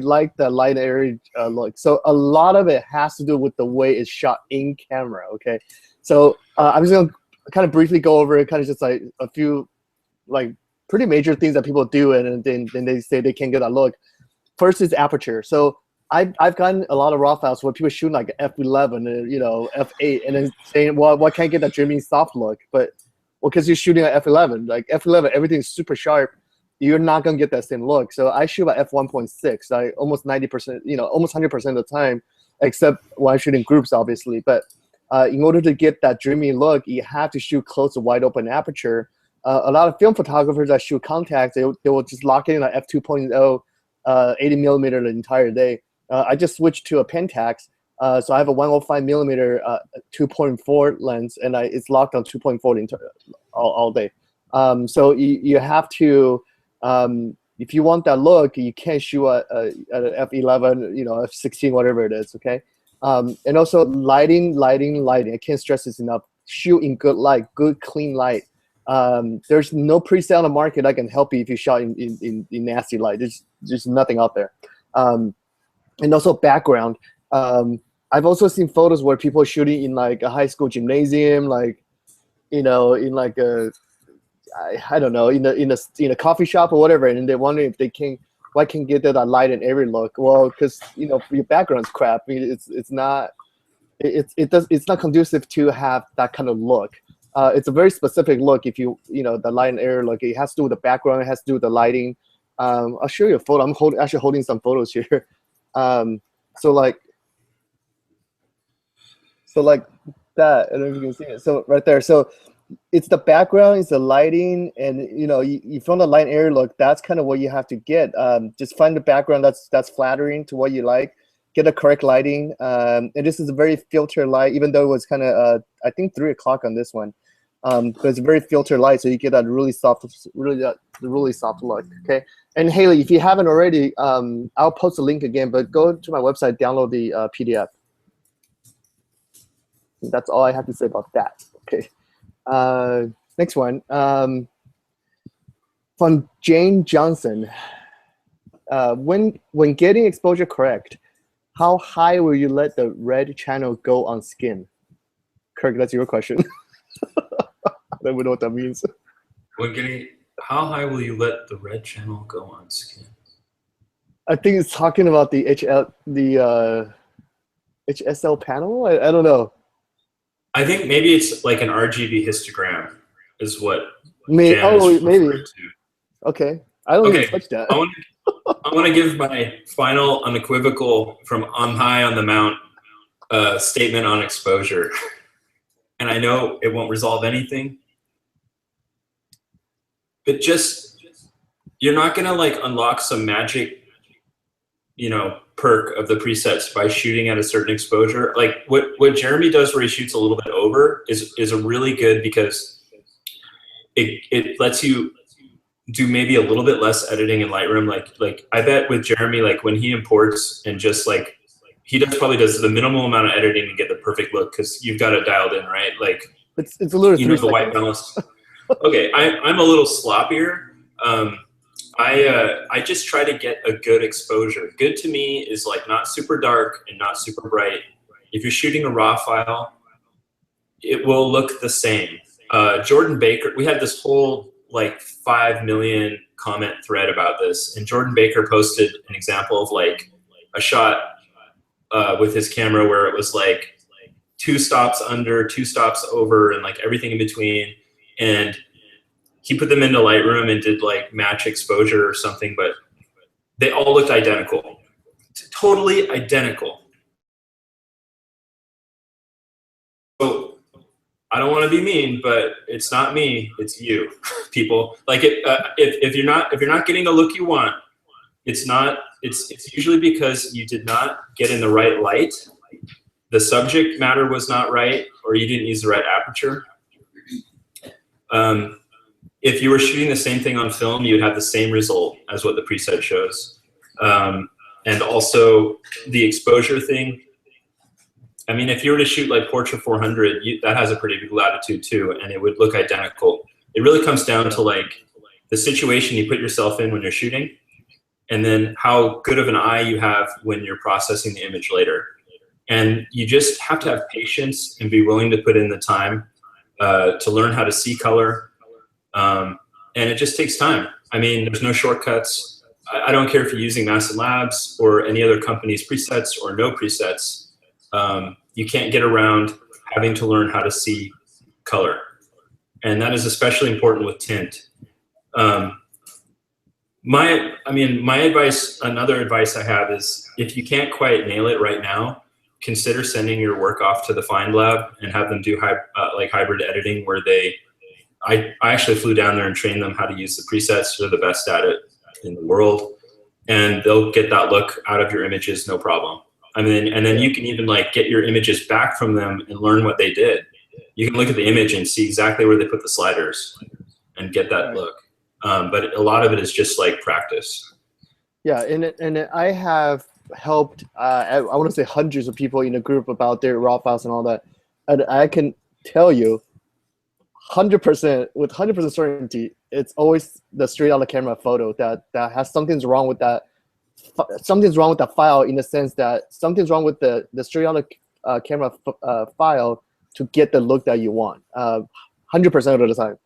like the light, airy look. So a lot of it has to do with the way it's shot in camera, okay? So I'm just going to kind of briefly go over it, kind of just like a few like pretty major things that people do, and then they say they can't get that look. First is aperture. So I've gotten a lot of raw files where people shooting like F11 and F8 and then saying, well, why can't I get that dreamy soft look? But well, because you're shooting at F11. Like F11, everything's super sharp. You're not gonna get that same look. So I shoot at f1.6, like almost 90%, almost 100% of the time, except when I shoot in groups, obviously. But in order to get that dreamy look, you have to shoot close to wide open aperture. A lot of film photographers that shoot contacts, they will just lock it in at f2.0, 80 millimeter the entire day. I just switched to a Pentax, so I have a 105 millimeter 2.4 lens, and it's locked on 2.4 all day. So you have to. If you want that look, you can't shoot at f11, f16, whatever it is, okay? And also lighting. I can't stress this enough. Shoot in good light, good clean light. There's no preset on the market that can help you if you shot in nasty light. There's nothing out there. And also background. I've also seen photos where people are shooting in like a high school gymnasium, like, you know, in like a, I don't know, in a coffee shop or whatever, and they're wondering if they can, why can't get that light and airy look? Well, because, you know, your background's crap. I mean, it's not, it's not conducive to have that kind of look. It's a very specific look. If you know, the light and air look, it has to do with the background. It has to do with the lighting. I'll show you a photo. I'm actually holding some photos here. So like that. I don't know if you can see it. So right there. So it's the background, it's the lighting, and you know, you found the light and air look. That's kind of what you have to get. Just find the background that's flattering to what you like. Get the correct lighting. And this is a very filtered light, even though it was kind of I think 3 o'clock on this one. But it's a very filtered light, so you get that really soft look. Okay. And Haley, if you haven't already, I'll post a link again. But go to my website, download the PDF. That's all I have to say about that. Okay. Next one. From Jane Johnson. When getting exposure correct, how high will you let the red channel go on skin? Kirk, that's your question. I don't know what that means. How high will you let the red channel go on skin? I think it's talking about the HSL panel. I don't know. I think maybe it's like an RGB histogram is what. Maybe. Okay. I don't even touch that. I want to give my final unequivocal from I'm high on the mount statement on exposure. And I know it won't resolve anything, but just, you're not going to like unlock some magic, you know, perk of the presets by shooting at a certain exposure. Like what Jeremy does where he shoots a little bit over is a really good, because it lets you do maybe a little bit less editing in Lightroom. Like I bet with Jeremy, like when he imports and just like, he probably does the minimal amount of editing to get the perfect look, because you've got it dialed in, right? Like it's a little, you know, the white balance. Okay, I'm a little sloppier. I just try to get a good exposure. Good to me is like not super dark and not super bright. If you're shooting a raw file, it will look the same. Jordan Baker, we had this whole like 5 million comment thread about this, and Jordan Baker posted an example of like a shot with his camera where it was like 2 stops under, 2 stops over, and like everything in between. And he put them into Lightroom and did like match exposure or something, but they all looked identical, totally identical. So I don't want to be mean, but it's not me, it's you, people. Like if you're not getting the look you want, it's usually because you did not get in the right light, the subject matter was not right, or you didn't use the right aperture. If you were shooting the same thing on film, you would have the same result as what the preset shows. And also the exposure thing. I mean, if you were to shoot like Portrait 400, that has a pretty big latitude too, and it would look identical. It really comes down to like the situation you put yourself in when you're shooting, and then how good of an eye you have when you're processing the image later. And you just have to have patience and be willing to put in the time to learn how to see color. And it just takes time. I mean, there's no shortcuts. I don't care if you're using Mastin Labs or any other company's presets or no presets. You can't get around having to learn how to see color. And that is especially important with tint. My advice, another advice I have is, if you can't quite nail it right now, consider sending your work off to the Find Lab and have them do like hybrid editing, where I actually flew down there and trained them how to use the presets. They're the best at it in the world, and they'll get that look out of your images, no problem. I mean, and then you can even like get your images back from them and learn what they did. You can look at the image and see exactly where they put the sliders and get that look. But a lot of it is just like practice. Yeah, and I have helped, I want to say hundreds of people in a group about their raw files and all that. And I can tell you 100%, with 100% certainty, it's always the straight out of camera photo that has something's wrong with that something's wrong with the file in the sense that something's wrong with the straight on the camera file to get the look that you want. 100% of the time.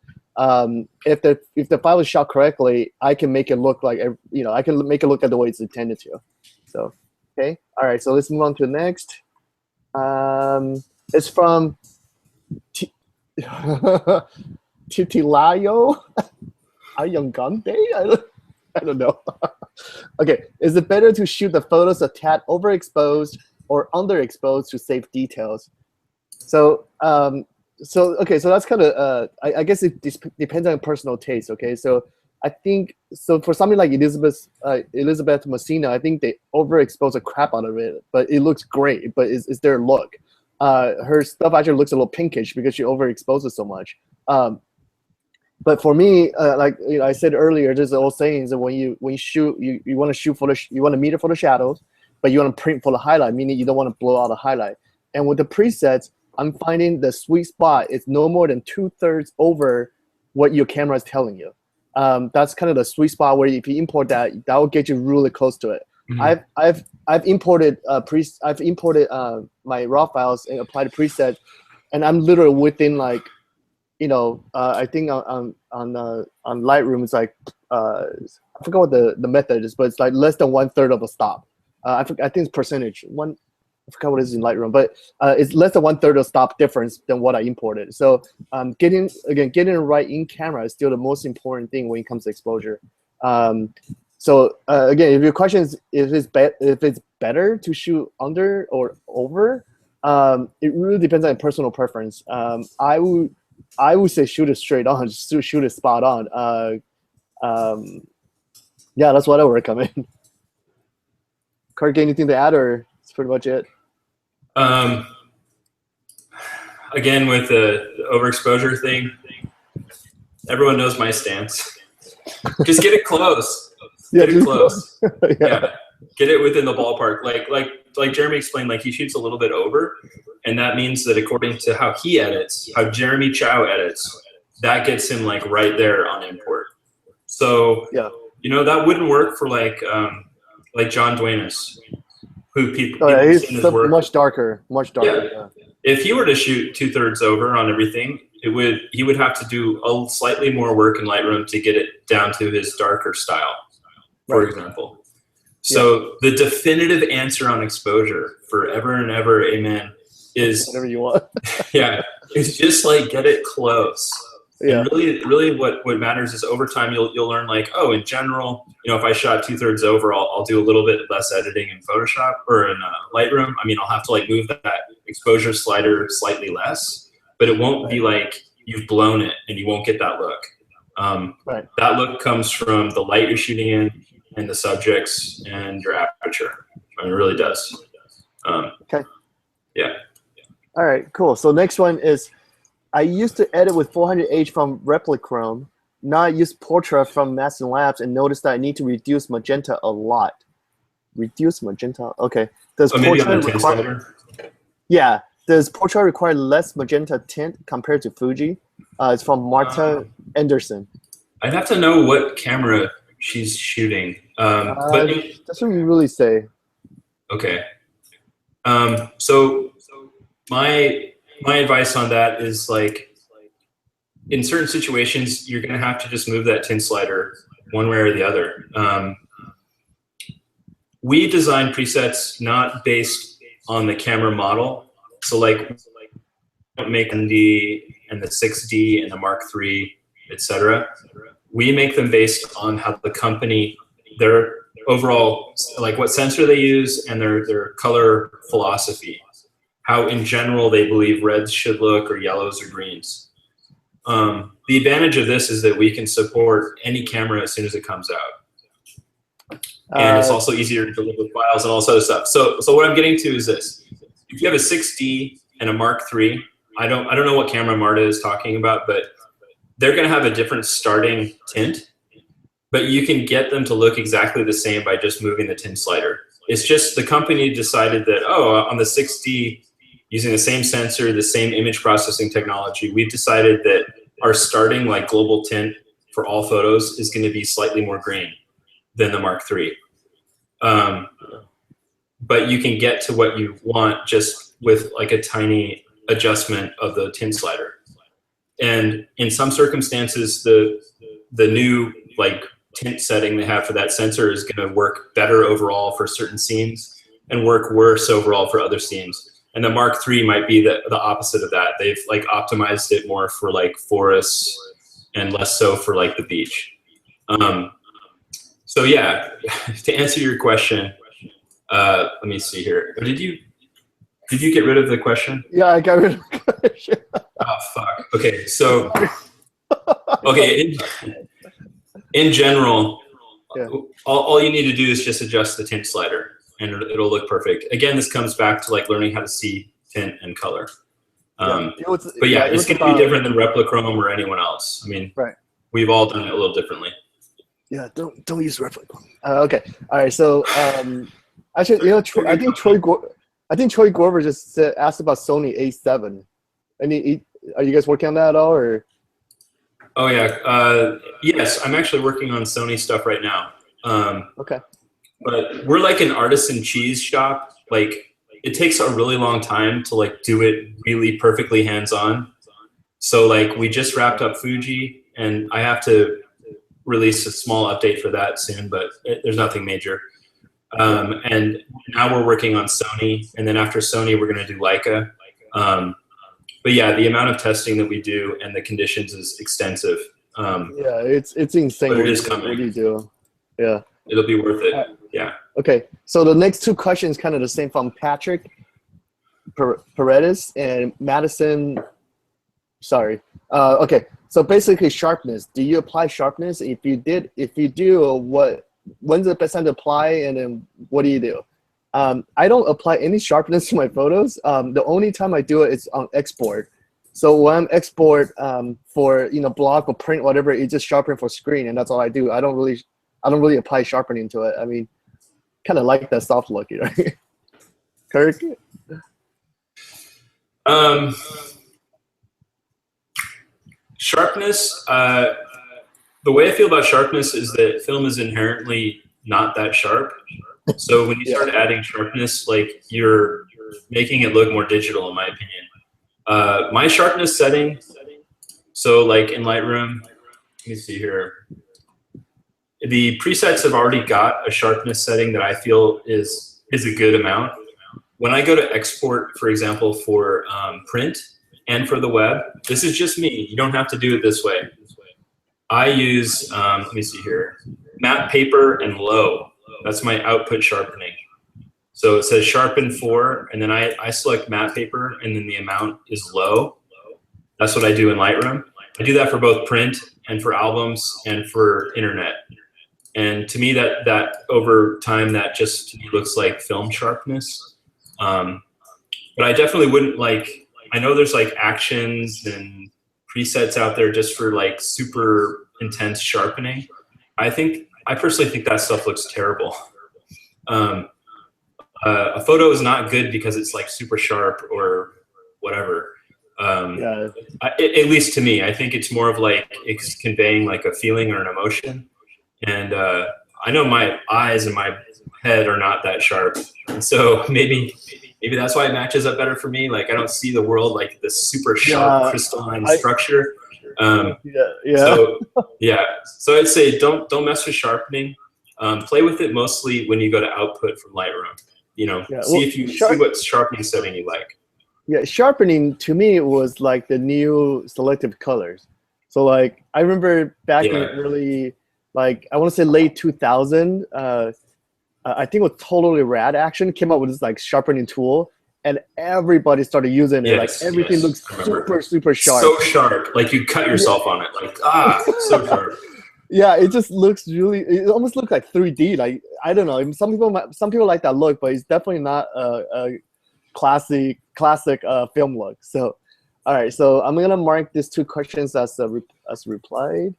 If the file is shot correctly, I can make it look like, I can make it look at the way it's intended to. So, okay, all right. So let's move on to the next. It's from Titilayo Ayangante. I don't know. Okay, is it better to shoot the photos a tad overexposed or underexposed to save details? So, okay, so that's kind of, I guess it depends on personal taste. Okay, so I think for something like Elizabeth Mastin, I think they overexpose the crap out of it, but it looks great. But it's their look. Her stuff actually looks a little pinkish because she overexposes so much. But for me, like I said earlier, there's the old saying that when you shoot, you want to shoot you want to meter for the shadows, but you want to print for the highlight, meaning you don't want to blow out the highlight. And with the presets, I'm finding the sweet spot is no more than 2/3 over what your camera is telling you. That's kind of the sweet spot where if you import that will get you really close to it. Mm-hmm. I've imported my raw files and applied the preset, and I'm literally within like, I think on Lightroom it's like I forgot what the method is, but it's like less than 1/3 of a stop. I think it's percentage. I forgot what it is in Lightroom, but it's less than 1/3 of stop difference than what I imported. So getting it right in camera is still the most important thing when it comes to exposure. So again, if your question is if it's better to shoot under or over, it really depends on personal preference. I would say shoot it straight on, just shoot it spot on. Yeah, that's what I would recommend. Kirk, anything to add, or it's pretty much it? Again, with the overexposure thing, everyone knows my stance. Just get it close. Get it close. Yeah. Get it within the ballpark. Like Jeremy explained, like he shoots a little bit over, and that means that according to how he edits, how Jeremy Chou edits, that gets him like right there on import. So yeah, that wouldn't work for like John Duenas, who people he's much darker. Yeah. If he were to shoot 2/3 over on everything, he would have to do a slightly more work in Lightroom to get it down to his darker style, for example. So the definitive answer on exposure forever and ever, amen, is whatever you want. Yeah, it's just like get it close. Yeah. And really what matters is over time you'll learn like, oh, in general, if I shot 2/3 over, I'll do a little bit less editing in Photoshop or in Lightroom. I mean, I'll have to like move that exposure slider slightly less, but it won't be like you've blown it and you won't get that look. That look comes from the light you're shooting in and the subjects and your aperture. I mean, it really does. Okay. Yeah. All right, cool. So next one is, I used to edit with 400H from Replichrome. Now I use Portra from Mastin Labs and noticed that I need to reduce magenta a lot. Reduce magenta? Okay. Does Portra require? Yeah. Does Portra require less magenta tint compared to Fuji? It's from Marta Anderson. I'd have to know what camera she's shooting. But doesn't really say. Okay. So my advice on that is like, in certain situations, you're going to have to just move that tint slider one way or the other. We design presets not based on the camera model. So like, we don't make the and the 6D and the Mark III, etc. We make them based on how the company, their overall, like what sensor they use and their color philosophy. How in general they believe reds should look or yellows or greens. The advantage of this is that we can support any camera as soon as it comes out. And it's also easier to deliver files and all this other stuff. So what I'm getting to is this. If you have a 6D and a Mark III, I don't know what camera Marta is talking about, but they're gonna have a different starting tint, but you can get them to look exactly the same by just moving the tint slider. It's just the company decided that, oh, on the 6D, using the same sensor, the same image processing technology, we've decided that our starting like global tint for all photos is going to be slightly more green than the Mark III. But you can get to what you want just with like a tiny adjustment of the tint slider. And in some circumstances, the new like tint setting they have for that sensor is going to work better overall for certain scenes and work worse overall for other scenes. And the Mark III might be the opposite of that. They've like optimized it more for like forests and less so for like the beach. So yeah, to answer your question, let me see here. Did you get rid of the question? Yeah, I got rid of the question. Oh fuck. Okay, so okay, in general, yeah. all you need to do is just adjust the tint slider, and it'll look perfect. Again, this comes back to like learning how to see tint and color. But yeah, it's going to be different than Replichrome or anyone else. I mean, we've all done it a little differently. Yeah, don't use Replichrome. Okay, all right. So actually, you know, I think Troy Gorver just asked about Sony A7. Are you guys working on that at all, or? Oh yeah, yes. I'm actually working on Sony stuff right now. Okay. But we're like an artisan cheese shop. Like it takes a really long time to like do it really perfectly hands-on. So like we just wrapped up Fuji, and I have to release a small update for that soon, but there's nothing major. And now we're working on Sony, and then after Sony, we're going to do Leica. But yeah, the amount of testing that we do and the conditions is extensive. Yeah, it's insane. But it is coming. What do you do? Yeah. It'll be worth it. Yeah. Okay, so the next two questions kind of the same from Patrick Paredes and Madison. Sorry. Okay, so basically sharpness. Do you apply sharpness? If you do, when's the best time to apply, and then what do you do? I don't apply any sharpness to my photos. The only time I do it is on export. So when I'm export for blog or print, whatever, it just sharpen for screen, and that's all I do. I don't really apply sharpening to it. I mean, kind of like that soft look, right? Kirk. Sharpness. The way I feel about sharpness is that film is inherently not that sharp. So when you start adding sharpness, like you're making it look more digital, in my opinion. My sharpness setting, so like in Lightroom, let me see here. The presets have already got a sharpness setting that I feel is a good amount. When I go to export, for example, for print and for the web, this is just me. You don't have to do it this way. I use, let me see here, matte paper and low. That's my output sharpening. So it says sharpen 4, and then I select matte paper, and then the amount is low. That's what I do in Lightroom. I do that for both print and for albums and for internet. And to me, that over time, that just to me looks like film sharpness. But I definitely wouldn't like, I know there's like actions and presets out there just for like super intense sharpening. I personally think that stuff looks terrible. A photo is not good because it's like super sharp or whatever. At least to me, I think it's more of like it's conveying like a feeling or an emotion. And I know my eyes and my head are not that sharp, and so maybe that's why it matches up better for me. Like I don't see the world like this super sharp crystalline structure. So I'd say don't mess with sharpening. Play with it mostly when you go to output from Lightroom. See what sharpening setting you like. Yeah, sharpening to me was like the new selective colors. So like I remember back in early, like I want to say late 2000. I think it was Totally Rad Action came up with this like sharpening tool, and everybody started using it. Like everything looks super sharp. So sharp, like you cut yourself on it. Like so sharp. Yeah, it just looks really. It almost looks like 3D. Like I don't know. Some people like that look, but it's definitely not a classic film look. So, all right. So I'm gonna mark these two questions as replied.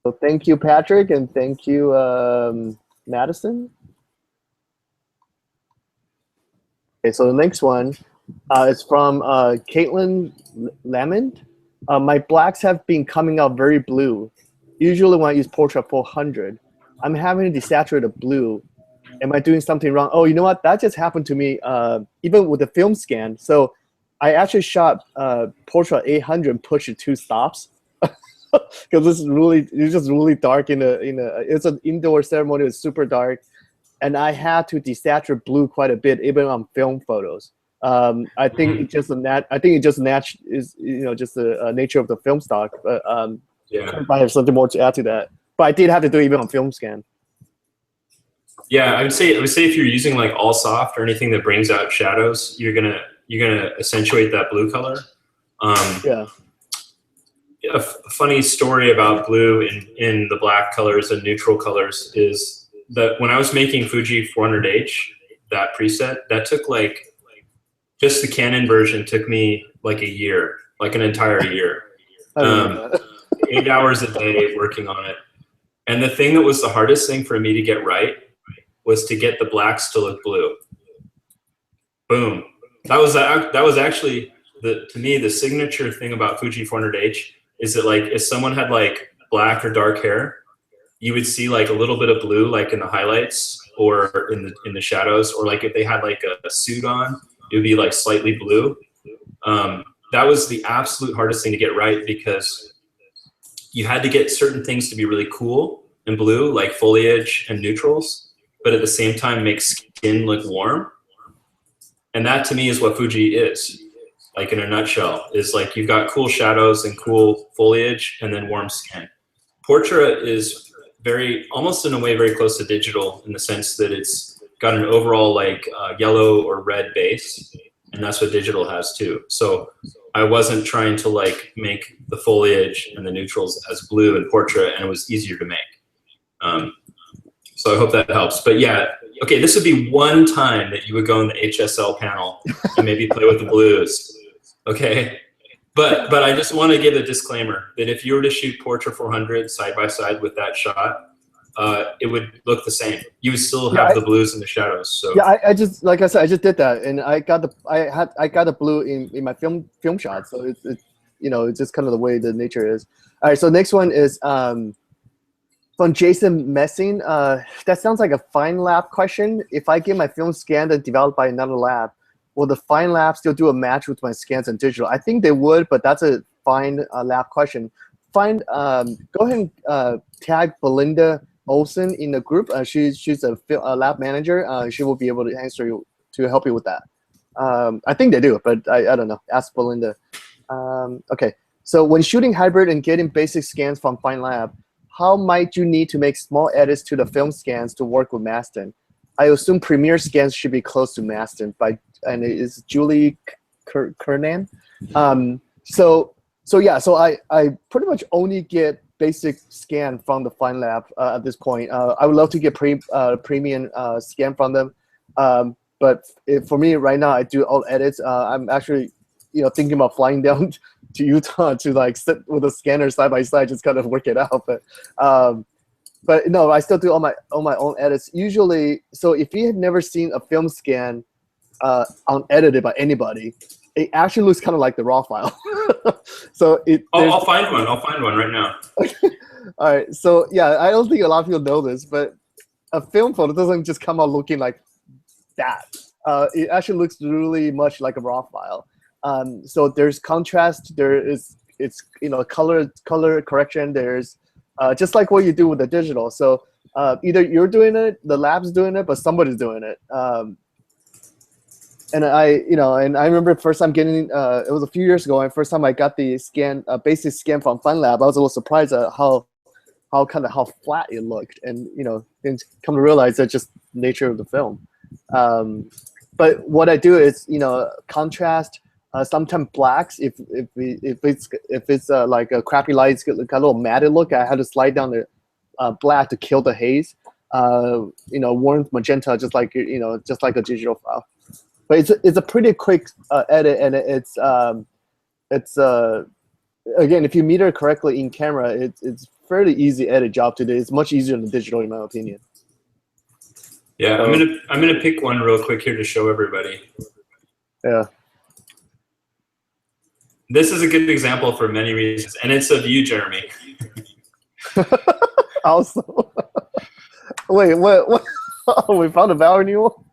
So thank you, Patrick, and thank you, Madison. Okay, so the next one is from Caitlin Lamont. My blacks have been coming out very blue. Usually when I use Portrait 400, I'm having to desaturate the blue. Am I doing something wrong? Oh, you know what? That just happened to me even with the film scan. So I actually shot Portrait 800, pushed it 2 stops. Because it's just really dark it's an indoor ceremony. It's super dark, and I had to desaturate blue quite a bit even on film photos. I think it just is just the nature of the film stock. But Kirk might have something more to add to that. But I did have to do it even on film scan. Yeah, I would say if you're using like all soft or anything that brings out shadows, you're gonna accentuate that blue color. Yeah. A funny story about blue in the black colors and neutral colors is that when I was making Fuji 400H, that preset, that took like, just the Canon version took me like a year, like an entire year. 8 hours a day working on it. And the thing that was the hardest thing for me to get right was to get the blacks to look blue. Boom. That was actually, to me, the signature thing about Fuji 400H is that like if someone had like black or dark hair, you would see like a little bit of blue like in the highlights or in the shadows, or like if they had like a suit on, it would be like slightly blue. That was the absolute hardest thing to get right, because you had to get certain things to be really cool and blue, like foliage and neutrals, but at the same time make skin look warm. And that to me is what Fuji is. Like in a nutshell, is like you've got cool shadows and cool foliage and then warm skin. Portrait is almost in a way, very close to digital in the sense that it's got an overall like yellow or red base, and that's what digital has too. So I wasn't trying to like make the foliage and the neutrals as blue in Portrait, and it was easier to make. So I hope that helps. But yeah, okay, this would be one time that you would go in the HSL panel and maybe play with the blues. Okay, but I just want to give a disclaimer that if you were to shoot Portrait 400 side by side with that shot, it would look the same. You would still have the blues and the shadows. So yeah, I just, like I said, I just did that, and I got the blue in my film shot. So it's it's just kind of the way the nature is. All right, so next one is from Jason Messing. That sounds like a fine lab question. If I get my film scanned and developed by another lab, will the fine lab still do a match with my scans and digital? I think they would, but that's a fine lab question. Go ahead and tag Belinda Olson in the group. She's a lab manager. She will be able to answer you, to help you with that. I think they do, but I don't know. Ask Belinda. Okay, so when shooting hybrid and getting basic scans from Fine Lab, how might you need to make small edits to the film scans to work with Mastin? I assume Premiere scans should be close to Mastin, and it is Julie Kernan. So I pretty much only get basic scan from the Fine Lab at this point. I would love to get premium scan from them, but for me right now, I do all edits. I'm actually thinking about flying down to Utah to like sit with a scanner side by side, just kind of work it out. But no, I still do all my own edits usually. So if you have never seen a film scan unedited by anybody, it actually looks kind of like the raw file. So I'll find one. I'll find one right now. All right. So yeah, I don't think a lot of people know this, but a film photo doesn't just come out looking like that. It actually looks really much like a raw file. So there's contrast. It's color correction. There's just like what you do with the digital. So either you're doing it, the lab's doing it, but somebody's doing it. And I remember the first time getting, it was a few years ago, and first time I got the scan, basic scan from Fun Lab, I was a little surprised at how flat it looked, and then come to realize that's just nature of the film. But what I do is contrast, sometimes blacks. If it's like a crappy light, it's got a little matted look. I had to slide down the black to kill the haze. Warm magenta, just like a digital file. But it's a pretty quick edit, and it's again, if you meter it correctly in camera, it's fairly easy edit job to do. It's much easier than digital, in my opinion. Yeah, I'm gonna pick one real quick here to show everybody. Yeah. This is a good example for many reasons, and it's of you, Jeremy. Also. Wait, what? Oh, we found a vow renewal?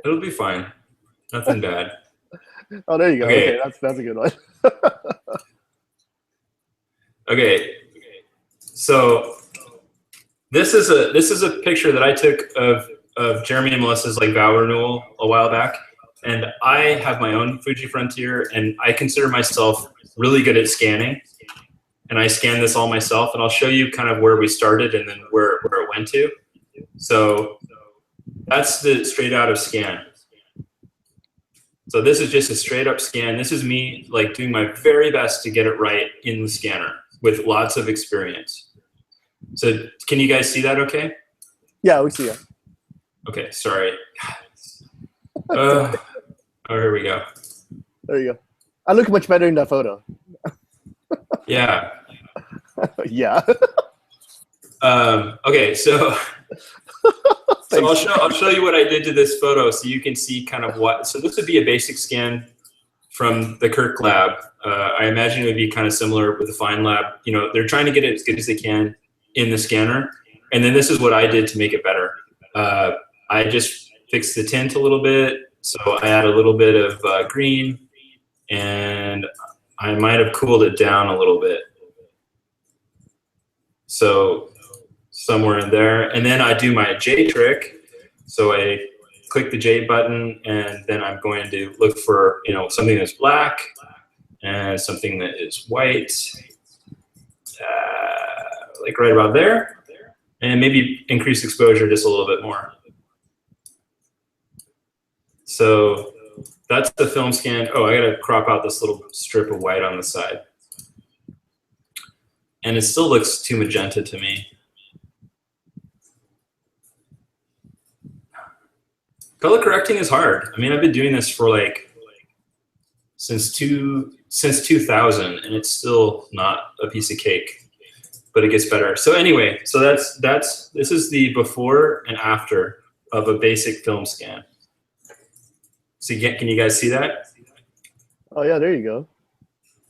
It'll be fine. Nothing bad. Oh, there you go. Okay. Okay, that's a good one. Okay. So this is a picture that I took of Jeremy and Melissa's like vow renewal a while back. And I have my own Fuji Frontier, and I consider myself really good at scanning. And I scan this all myself, and I'll show you kind of where we started and then where it went to. So that's the straight out of scan. So this is just a straight up scan. This is me like doing my very best to get it right in the scanner with lots of experience. So can you guys see that okay? Yeah, we see it. Okay, sorry. Oh, here we go. There you go. I look much better in that photo. Yeah. Yeah. Okay, so I'll show you what I did to this photo so you can see kind of what. So this would be a basic scan from the Kirk lab. I imagine it would be kind of similar with the Fine lab. You know, they're trying to get it as good as they can in the scanner. And then this is what I did to make it better. I just fixed the tint a little bit. So I add a little bit of green, and I might have cooled it down a little bit. So somewhere in there. And then I do my J trick. So I click the J button, and then I'm going to look for, you know, something that's black and something that is white, like right about there. And maybe increase exposure just a little bit more. So that's the film scan. Oh, I gotta crop out this little strip of white on the side. And it still looks too magenta to me. Color correcting is hard. I mean, I've been doing this for like since 2000, and it's still not a piece of cake, but it gets better. So anyway, so this is the before and after of a basic film scan. So can you guys see that? Oh yeah, there you go.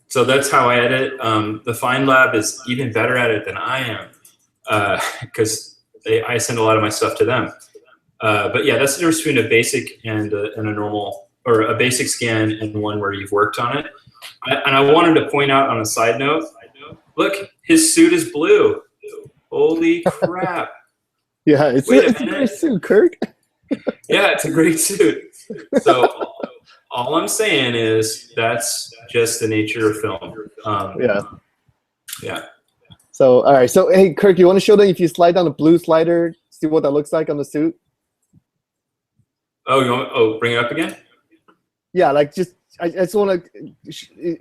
So that's how I edit. The Fine Lab is even better at it than I am, because I send a lot of my stuff to them. But yeah, that's the difference between a basic and a normal, or a basic scan and one where you've worked on it. And I wanted to point out on a side note, look, his suit is blue. Holy crap. Yeah, it's a great suit, Kirk. Yeah, it's a great suit. So all I'm saying is that's just the nature of film. Yeah. Yeah. So, all right. So, hey, Kirk, you want to show them if you slide down the blue slider, see what that looks like on the suit? Oh, bring it up again? Yeah, like I just want to,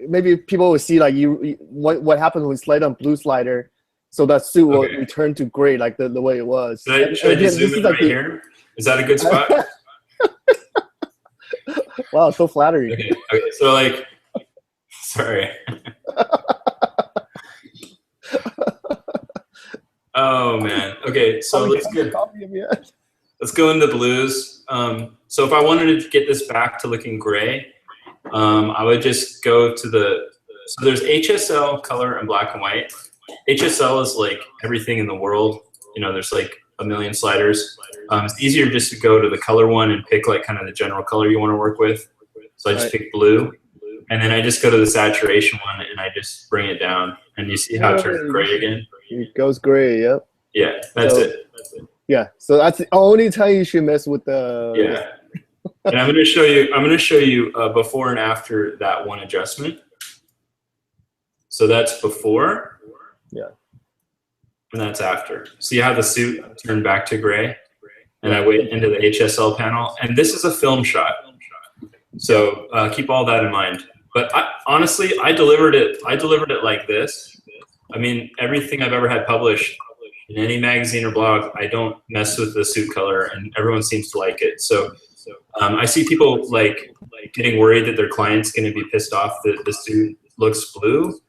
maybe people will see like what happens when you slide on blue slider, so that suit will return to gray like the way it was. Should I just zoom in right here? Is that a good spot? Wow, so flattering. Okay, so like, sorry. Oh man. Okay, so let's go into blues. So if I wanted to get this back to looking gray, I would just go to so there's HSL, color, and black and white. HSL is like everything in the world. You know, there's like a million sliders. It's easier just to go to the color one and pick like kind of the general color you want to work with. So I just pick blue, and then I just go to the saturation one and I just bring it down, and you see how it turns gray again. It goes gray. Yep. Yeah, that's it. Yeah, so that's the only time you should mess with the. Yeah, and I'm going to show you before and after that one adjustment. So that's before. Yeah. And that's after. See how the suit turned back to gray? And I went into the HSL panel, and this is a film shot. So keep all that in mind. But honestly, I delivered it like this. I mean, everything I've ever had published in any magazine or blog, I don't mess with the suit color, and everyone seems to like it. So I see people like getting worried that their client's going to be pissed off that the suit looks blue.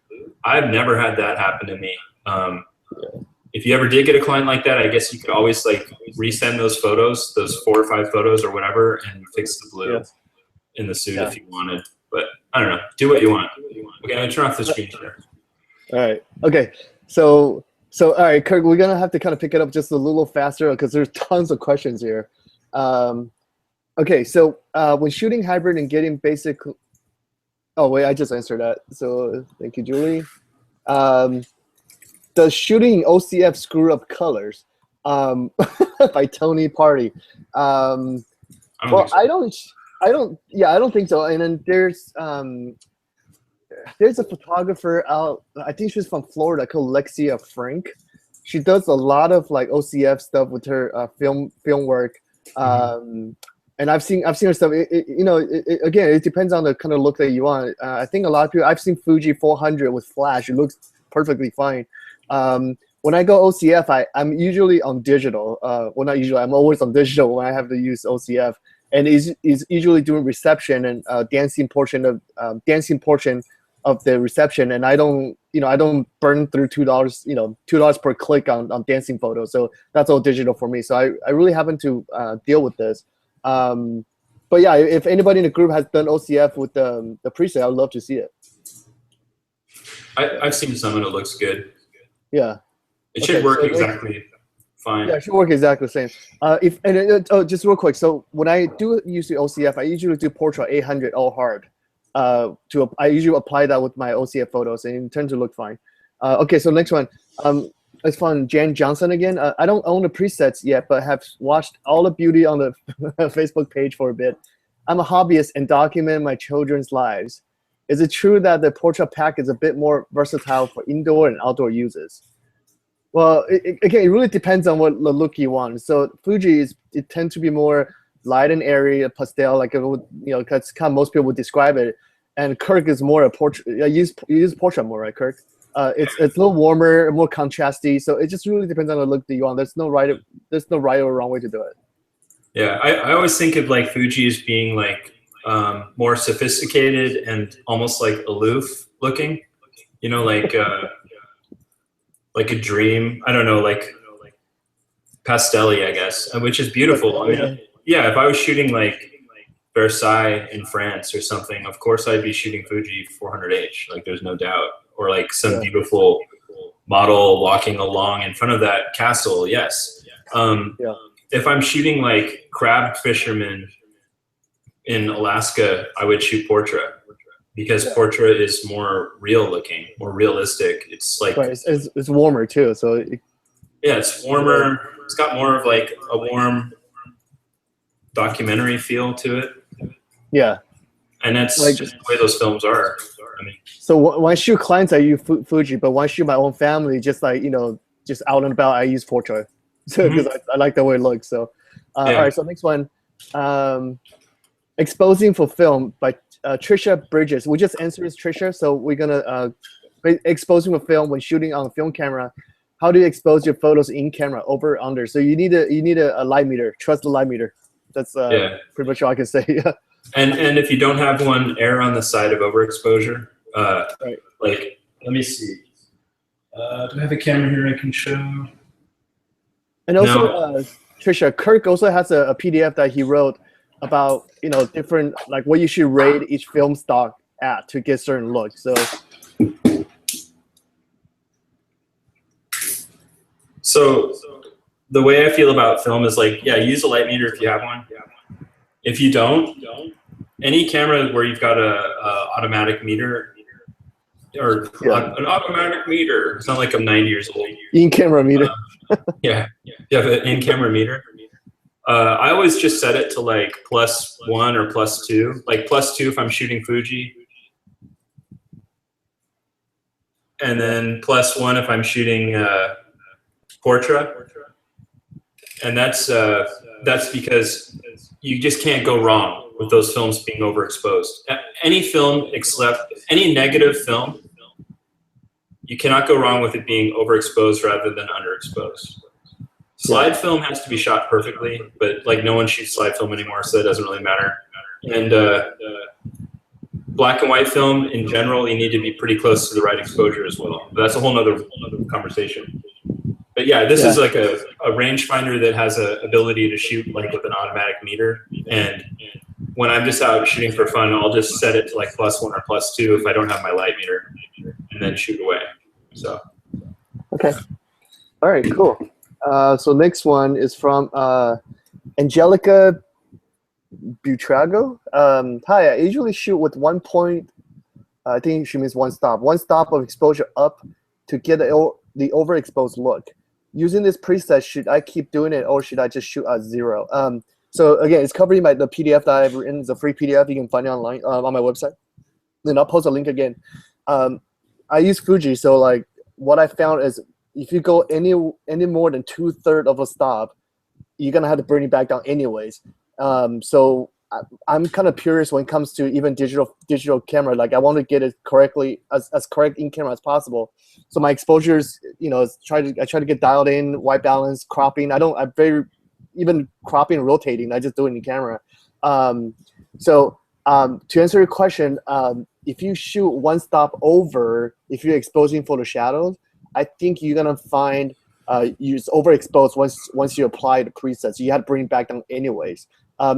I've never had that happen to me. If you ever did get a client like that, I guess you could always like resend those photos, those 4 or 5 photos or whatever, and fix the blue in the suit if you wanted. But I don't know. Do what you want. Okay, I'm gonna turn off the screen share. All right. Okay. So So, all right, Kirk, we're gonna have to kind of pick it up just a little faster because there's tons of questions here. Okay, so when shooting hybrid and getting basic, oh wait, I just answered that. So thank you, Julie. Does shooting OCF screw up colors? By Tony Party. Well, I don't. Yeah, I don't think so. And then there's a photographer out. I think she's from Florida called Lexia Frank. She does a lot of like OCF stuff with her film work. And I've seen her stuff. Again, it depends on the kind of look that you want. I think a lot of people. I've seen Fuji 400 with flash. It looks perfectly fine. When I go OCF, I'm usually on digital. Well, not usually. I'm always on digital when I have to use OCF, and is usually doing reception and dancing portion of the reception. And I don't burn through $2 per click on dancing photos. So that's all digital for me. So I really haven't to deal with this. But yeah, if anybody in the group has done OCF with the preset, I'd love to see it. I've seen some and it looks good. Yeah. It should work exactly fine. Yeah, it should work exactly the same. Just real quick. So when I do use the OCF, I usually do Portrait 800 all hard. I usually apply that with my OCF photos, and it tends to look fine. Okay, so next one. It's from Jan Johnson again. I don't own the presets yet, but have watched all the beauty on the Facebook page for a bit. I'm a hobbyist and document my children's lives. Is it true that the Portrait pack is a bit more versatile for indoor and outdoor uses? Well, again, it really depends on what the look you want. So Fuji it tends to be more light and airy, pastel, like that's kind of most people would describe it. And Kirk is more a portrait. You use portrait more, right, Kirk? It's a little warmer, more contrasty. So it just really depends on the look that you want. There's no right or wrong way to do it. Yeah, I always think of like Fuji as being like more sophisticated and almost like aloof looking. Like a dream. I don't know, like pastel-y, I guess, which is beautiful. I mean, yeah, if I was shooting like Versailles in France or something, of course I'd be shooting Fuji 400H. Like there's no doubt. Or like some beautiful model walking along in front of that castle. Yes. If I'm shooting like crab fishermen in Alaska, I would shoot Portrait because Portrait is more real looking, more realistic. It's like it's warmer too. So it's warmer. It's got more of like a warm documentary feel to it. Yeah. And that's like, just the way those films are. I mean, so when I shoot clients, I use Fuji, but when I shoot my own family, just like, just out and about, I use Portrait. So because I like the way it looks. So, all right. So next one, Exposing for Film by Trisha Bridges. We just answered this, Trisha. So we're gonna exposing for film when shooting on a film camera. How do you expose your photos in camera, over, under? So you need a light meter. Trust the light meter. That's pretty much all I can say. And if you don't have one, err on the side of overexposure. Like, let me see. Do I have a camera here I can show? And also, Trisha, Kirk also has a PDF that he wrote about different, like what you should rate each film stock at to get certain looks. So the way I feel about film is like, use a light meter if you have one. If you don't, any camera where you've got a automatic meter or an automatic meter, it's not like I'm 90 years old. In-camera meter. You have an in-camera meter. I always just set it to like +1 or +2. Like +2 if I'm shooting Fuji. And then +1 if I'm shooting Portrait. And that's because you just can't go wrong with those films being overexposed. Any film except any negative film, you cannot go wrong with it being overexposed rather than underexposed. Slide film has to be shot perfectly, but like no one shoots slide film anymore, so that doesn't really matter. And black and white film in general, you need to be pretty close to the right exposure as well. But that's a whole nother conversation. But yeah, this is like a rangefinder that has a ability to shoot like with an automatic meter. And when I'm just out shooting for fun, I'll just set it to like +1 or +2 if I don't have my light meter, and then shoot away. So. Okay. All right, cool. So next one is from Angelica Butrago. Hi, I usually shoot with 1 point. I think she means one stop of exposure up to get the overexposed look. Using this preset, should I keep doing it or should I just shoot at 0? So again, it's covering the PDF that I've written. It's a free PDF. You can find it online on my website. Then I'll post a link again. I use Fuji, so like what I found is if you go any more than 2/3 of a stop, you're gonna have to bring it back down anyways. So I'm kind of purist when it comes to even digital camera. Like I want to get it correctly as correct in camera as possible. So my exposures, I try to get dialed in, white balance, cropping. Even cropping and rotating, I just do it in camera. To answer your question, if you shoot one stop over, if you're exposing for the shadows, I think you're gonna find it's overexposed once you apply the presets. You have to bring it back down anyways.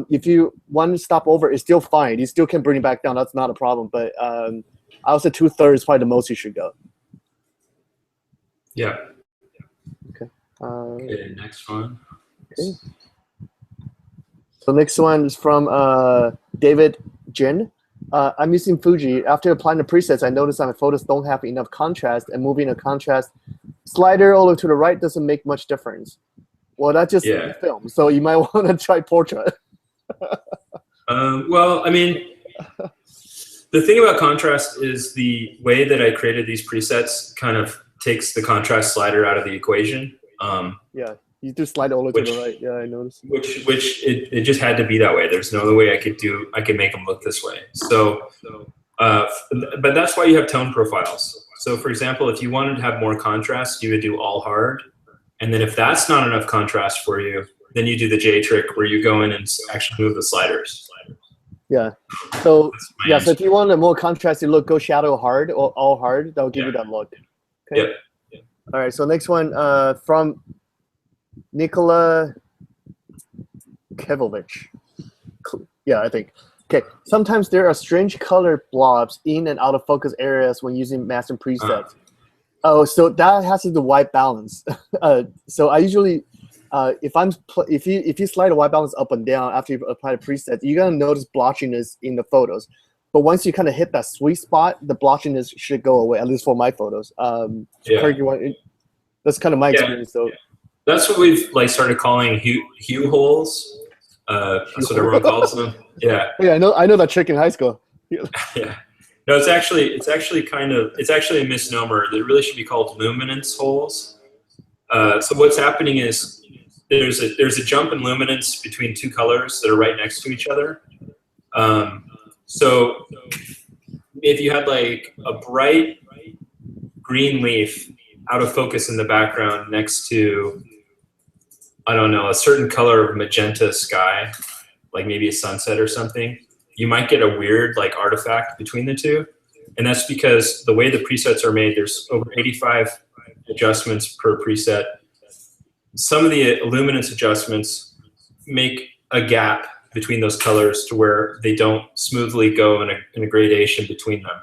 If you one stop over, it's still fine. You still can bring it back down. That's not a problem. But I would say 2/3 is probably the most you should go. Yeah. Okay. Okay, next one. Okay. So next one is from David Jin. I'm using Fuji. After applying the presets, I noticed that my photos don't have enough contrast, and moving a contrast slider all the way to the right doesn't make much difference. Well, that's just film, so you might want to try portrait. Well, I mean, the thing about contrast is the way that I created these presets kind of takes the contrast slider out of the equation. Yeah, you do slide all the way to the right. Yeah, I noticed. Which it just had to be that way. There's no other way I could make them look this way. So, but that's why you have tone profiles. So, for example, if you wanted to have more contrast, you would do all hard. And then if that's not enough contrast for you, then you do the J trick where you go in and actually move the sliders. Yeah. So so if you want a more contrasty look, go shadow hard or all hard. That'll give you that look. Okay. Yep. All right. So next one from Nikola Kevovich. Yeah, I think. Okay. Sometimes there are strange color blobs in and out of focus areas when using Mastin presets. Oh, so that has to do with white balance. So I usually, if you slide the white balance up and down after you apply the preset, you're gonna notice blotchiness in the photos. But once you kind of hit that sweet spot, the blotchiness should go away. At least for my photos. Kirk, that's kind of my experience. So that's what we've started calling hue holes. That's what everyone calls them. Yeah. Yeah, I know that trick in high school. Yeah. No, it's actually a misnomer. It really should be called luminance holes. So what's happening is there's a jump in luminance between two colors that are right next to each other. So if you had like a bright green leaf out of focus in the background next to, I don't know, a certain color of magenta sky, like maybe a sunset or something, you might get a weird artifact between the two. And that's because the way the presets are made, there's over 85 adjustments per preset. Some of the luminance adjustments make a gap between those colors to where they don't smoothly go in a gradation between them.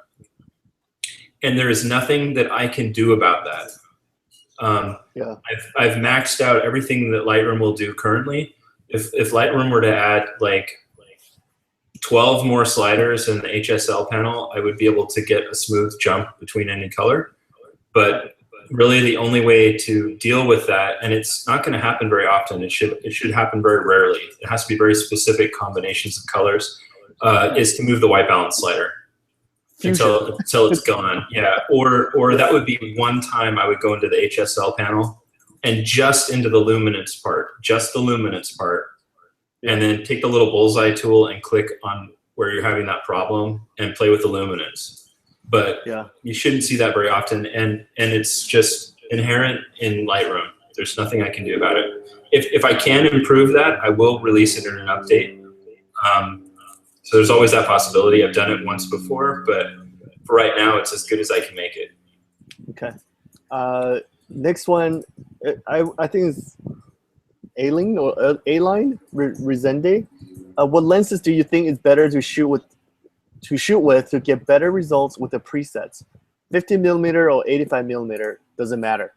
And there is nothing that I can do about that. I've maxed out everything that Lightroom will do currently. If Lightroom were to add 12 more sliders in the HSL panel, I would be able to get a smooth jump between any color. But really the only way to deal with that, and it's not going to happen very often, it should happen very rarely, it has to be very specific combinations of colors, is to move the white balance slider until it's gone. Yeah, or that would be one time I would go into the HSL panel and just into the luminance part, and then take the little bullseye tool and click on where you're having that problem and play with the luminance. But you shouldn't see that very often, and it's just inherent in Lightroom. There's nothing I can do about it. If I can improve that, I will release it in an update. So there's always that possibility. I've done it once before, but for right now, it's as good as I can make it. Okay. Next one, I think it's A-line or A-line Resende. What lenses do you think is better to shoot with to get better results with the presets? 50mm or 85mm, doesn't matter.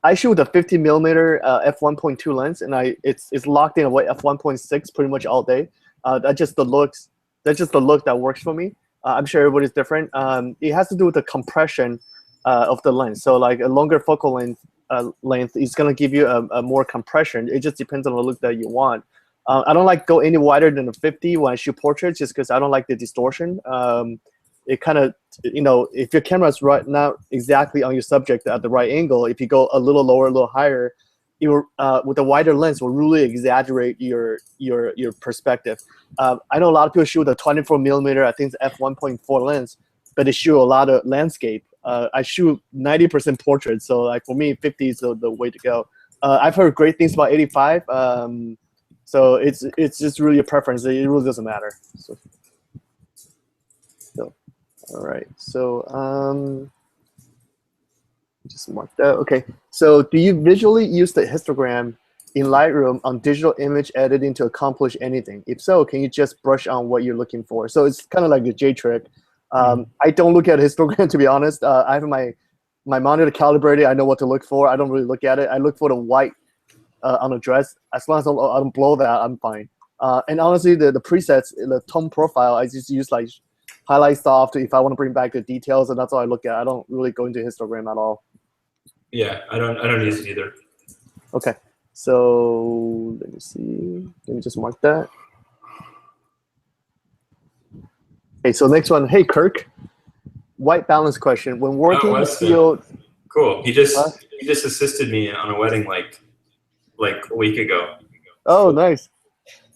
I shoot with a 50 millimeter f1.2 lens, and it's locked in away f1.6 pretty much all day. That's just the looks. That's just the look that works for me. I'm sure everybody's different. It has to do with the compression of the lens. So like a longer focal length is gonna give you a more compression. It just depends on the look that you want. I don't like go any wider than a 50 when I shoot portraits, just because I don't like the distortion. It kind of, if your camera is right now exactly on your subject at the right angle, if you go a little lower, a little higher, with a wider lens will really exaggerate your perspective. I know a lot of people shoot with a 24 millimeter, I think it's f1.4 lens, but they shoot a lot of landscape. I shoot 90% portraits, so like for me, 50 is the way to go. I've heard great things about 85, so it's just really a preference. It really doesn't matter. So all right, so just mark that. Okay, so do you visually use the histogram in Lightroom on digital image editing to accomplish anything? If so, can you just brush on what you're looking for? So it's kind of like a J trick. I don't look at histogram, to be honest. I have my monitor calibrated. I know what to look for. I don't really look at it. I look for the white on a dress. As long as I don't blow that, I'm fine. And honestly, the presets, the tone profile, I just use like highlight soft if I want to bring back the details, and that's all I look at. I don't really go into histogram at all. Yeah, I don't use it either. Okay, so let me see. Let me just mark that. Okay, so next one. Hey, Kirk. White balance question. When working in the field. Cool. He just assisted me on a wedding like a week ago. Oh, nice.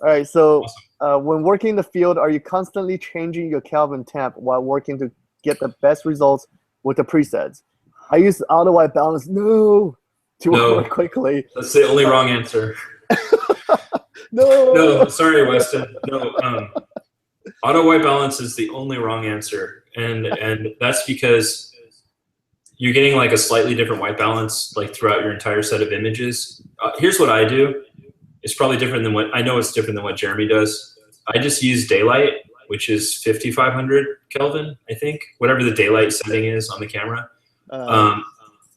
All right, so when working in the field, are you constantly changing your Kelvin temp while working to get the best results with the presets? I use auto white balance to work quickly. That's the only wrong answer. No, sorry, Weston. No, auto white balance is the only wrong answer, and that's because you're getting like a slightly different white balance like throughout your entire set of images. Here's what I do. It's probably different than what I know. It's different than what Jeremy does. I just use daylight, which is 5,500 Kelvin, I think, whatever the daylight setting is on the camera.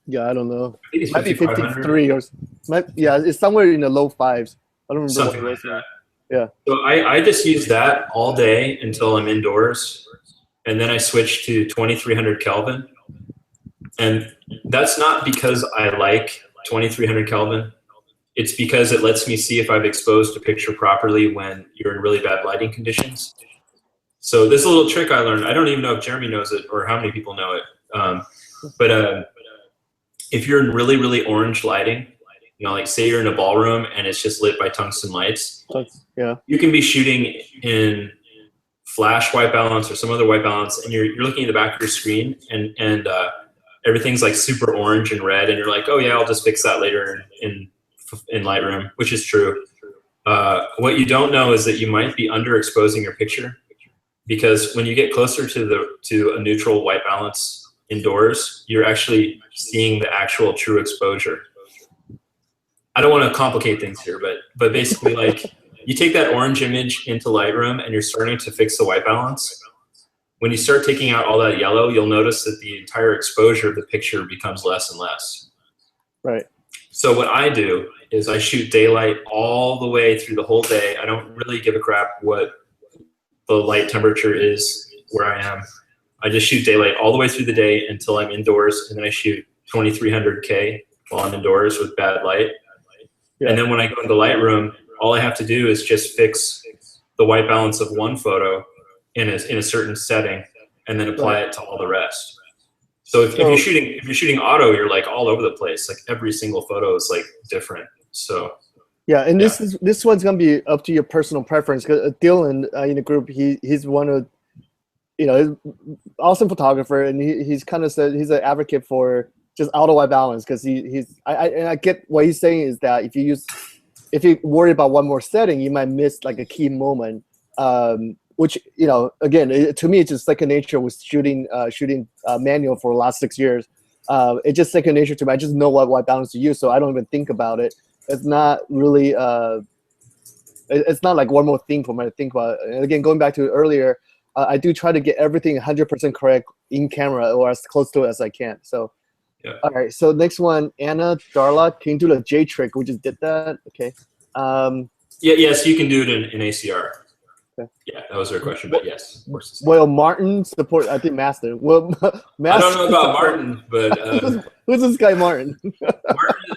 Yeah, I don't know. I think it's might be 53 or yeah, it's somewhere in the low fives. I don't remember something what it like is. that. Yeah. So I just use that all day until I'm indoors, and then I switch to 2,300 Kelvin. And that's not because I like 2,300 Kelvin. It's because it lets me see if I've exposed a picture properly when you're in really bad lighting conditions. So this is a little trick I learned. I don't even know if Jeremy knows it or how many people know it. But if you're in really, really orange lighting, like say you're in a ballroom and it's just lit by tungsten lights, yeah, you can be shooting in flash white balance or some other white balance, and you're looking at the back of your screen and everything's like super orange and red, and you're like, oh yeah, I'll just fix that later in Lightroom, which is true. What you don't know is that you might be underexposing your picture, because when you get closer to a neutral white balance indoors, you're actually seeing the actual true exposure. I don't want to complicate things here, but basically, like, you take that orange image into Lightroom and you're starting to fix the white balance. When you start taking out all that yellow, you'll notice that the entire exposure of the picture becomes less and less. Right. So what I do is I shoot daylight all the way through the whole day. I don't really give a crap what the light temperature is where I am. I just shoot daylight all the way through the day until I'm indoors, and then I shoot 2,300K while I'm indoors with bad light. Yeah. And then when I go into Lightroom, all I have to do is just fix the white balance of one photo in a certain setting, and then apply it to all the rest. So if you're shooting auto, you're like all over the place. Like every single photo is like different. So yeah, and this one's gonna be up to your personal preference. Because Dylan in the group, he's one of, he's awesome photographer, and he's kind of said he's an advocate for just auto white balance, because I get what he's saying is that if you worry about one more setting, you might miss like a key moment. Which, again, to me, it's just second nature with shooting manual for the last 6 years. It's just second nature to me. I just know what white balance to use, so I don't even think about it. It's not really, it's not like one more thing for me to think about. And again, going back to earlier, I do try to get everything 100% correct in camera, or as close to it as I can. So Yeah. All right. So next one, Anna Darla, can you do the J trick? We just did that. Okay. Yeah. Yes, you can do it in ACR. Okay. Yeah, that was her question, but yes, of course. Well, Martin support. I think Mastin. Well, Mastin I don't know about support. Martin, but Who's this guy, Martin?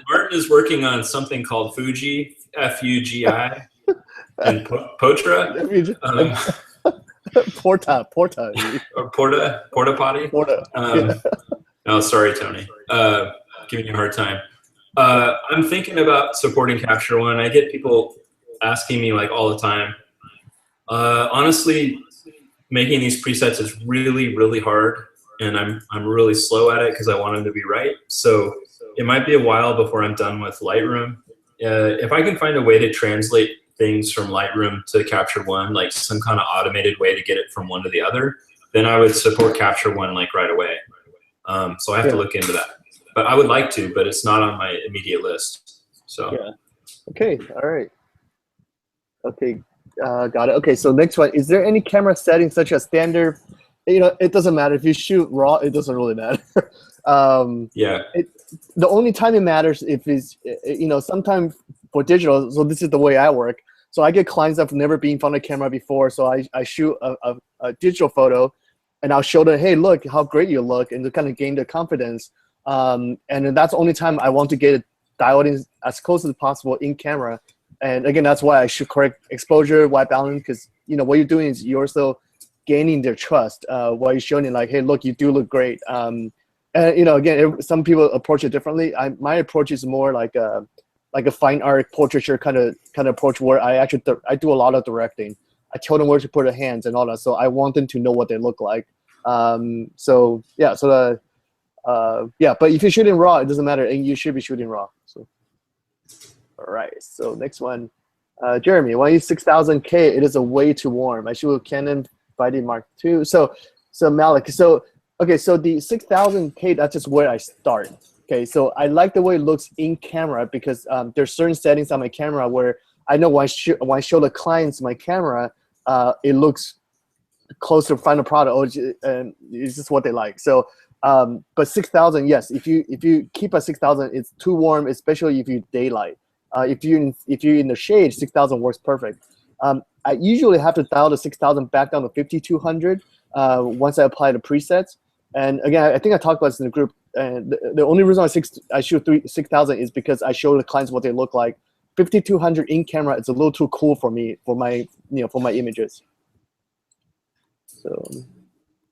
Martin is working on something called Fuji, Fugi, and Potra, Porta. or Porta Potty. Porta. No, sorry, Tony. Giving you a hard time. I'm thinking about supporting Capture One. I get people asking me like all the time. Honestly, making these presets is really, really hard, and I'm really slow at it because I want them to be right. So it might be a while before I'm done with Lightroom. If I can find a way to translate things from Lightroom to Capture One, like some kind of automated way to get it from one to the other, then I would support Capture One like right away. So I have to look into that. But I would like to, but it's not on my immediate list. So yeah. Okay. All right. Okay. Got it. Okay. So next one, is there any camera settings such as standard? You know, it doesn't matter if you shoot RAW. It doesn't really matter. yeah. The only time it matters if it's, you know, sometimes for digital. So this is the way I work. So I get clients that have never been in front of a camera before. So I shoot a digital photo, and I'll show them, hey, look how great you look, and to kind of gain their confidence. And then that's the only time I want to get it dialed in as close as possible in camera. And again, that's why I should correct exposure, white balance, because you know what you're doing is you're also gaining their trust while you're showing it like, hey, look, you do look great. And you know, again, some people approach it differently. My approach is more like a fine art portraiture kind of approach where I do a lot of directing. I tell them where to put their hands and all that. So I want them to know what they look like. So yeah, yeah. But if you're shooting RAW, it doesn't matter, and you should be shooting RAW. So. All right, so next one. Jeremy, why use 6000K? It is a way too warm. I shoot with Canon 5D Mark II. So Malik, okay, so the 6000K, that's just where I start. Okay, so I like the way it looks in camera because there's certain settings on my camera where I know when I show the clients my camera, it looks close to final product, and it's just what they like. So, but 6000, yes, if you keep at 6000, it's too warm, especially if you daylight. If you're in the shade, 6000 works perfect. I usually have to dial the 6000 back down to 5200 once I apply the presets. And again, I think I talked about this in the group. And the only reason I shoot 6000 is because I show the clients what they look like. 5200 in camera, it's a little too cool for me for my images. So,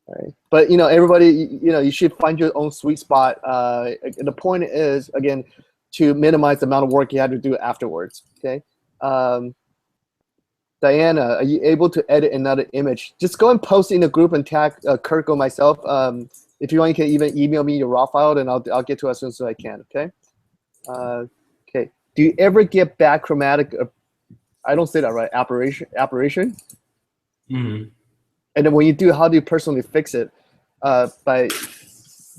all right. But you know, everybody, you should find your own sweet spot. The point is, again, to minimize the amount of work you have to do afterwards. Okay. Diana, are you able to edit another image? Just go and post in the group and tag Kirk or myself. If you want, you can even email me your raw file, and I'll get to it as soon as I can. Okay. Okay. Do you ever get bad chromatic? I don't say that right. Aberration. Mm-hmm. And then when you do, how do you personally fix it? By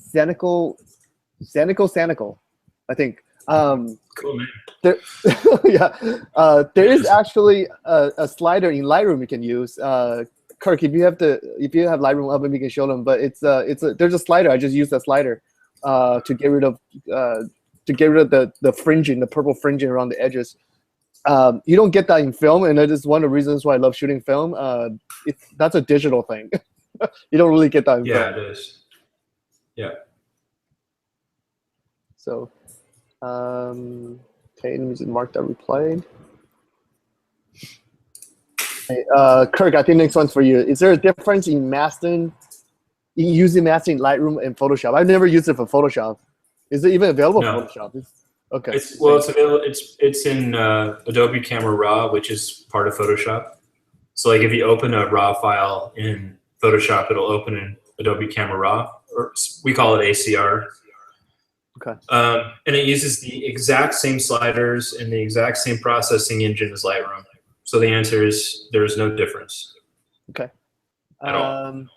Sanical, I think. Cool, man. There, yeah, there is actually a slider in Lightroom you can use. Kirk, if you have Lightroom open, you can show them. But there's a slider. I just use that slider to get rid of the fringing, the purple fringing around the edges. You don't get that in film, and that is one of the reasons why I love shooting film. That's a digital thing. You don't really get that in film. Yeah, it is. Yeah. So, okay, let me just mark that replied. Hey, Kirk, I think next one's for you. Is there a difference in Mastin, using Mastin in Lightroom and Photoshop? I've never used it for Photoshop. Is it even available for Photoshop? Okay. It's available. It's in Adobe Camera Raw, which is part of Photoshop. So like if you open a RAW file in Photoshop, it'll open in Adobe Camera Raw, or we call it ACR. Okay. And it uses the exact same sliders and the exact same processing engine as Lightroom. So the answer is there is no difference. Okay. At all.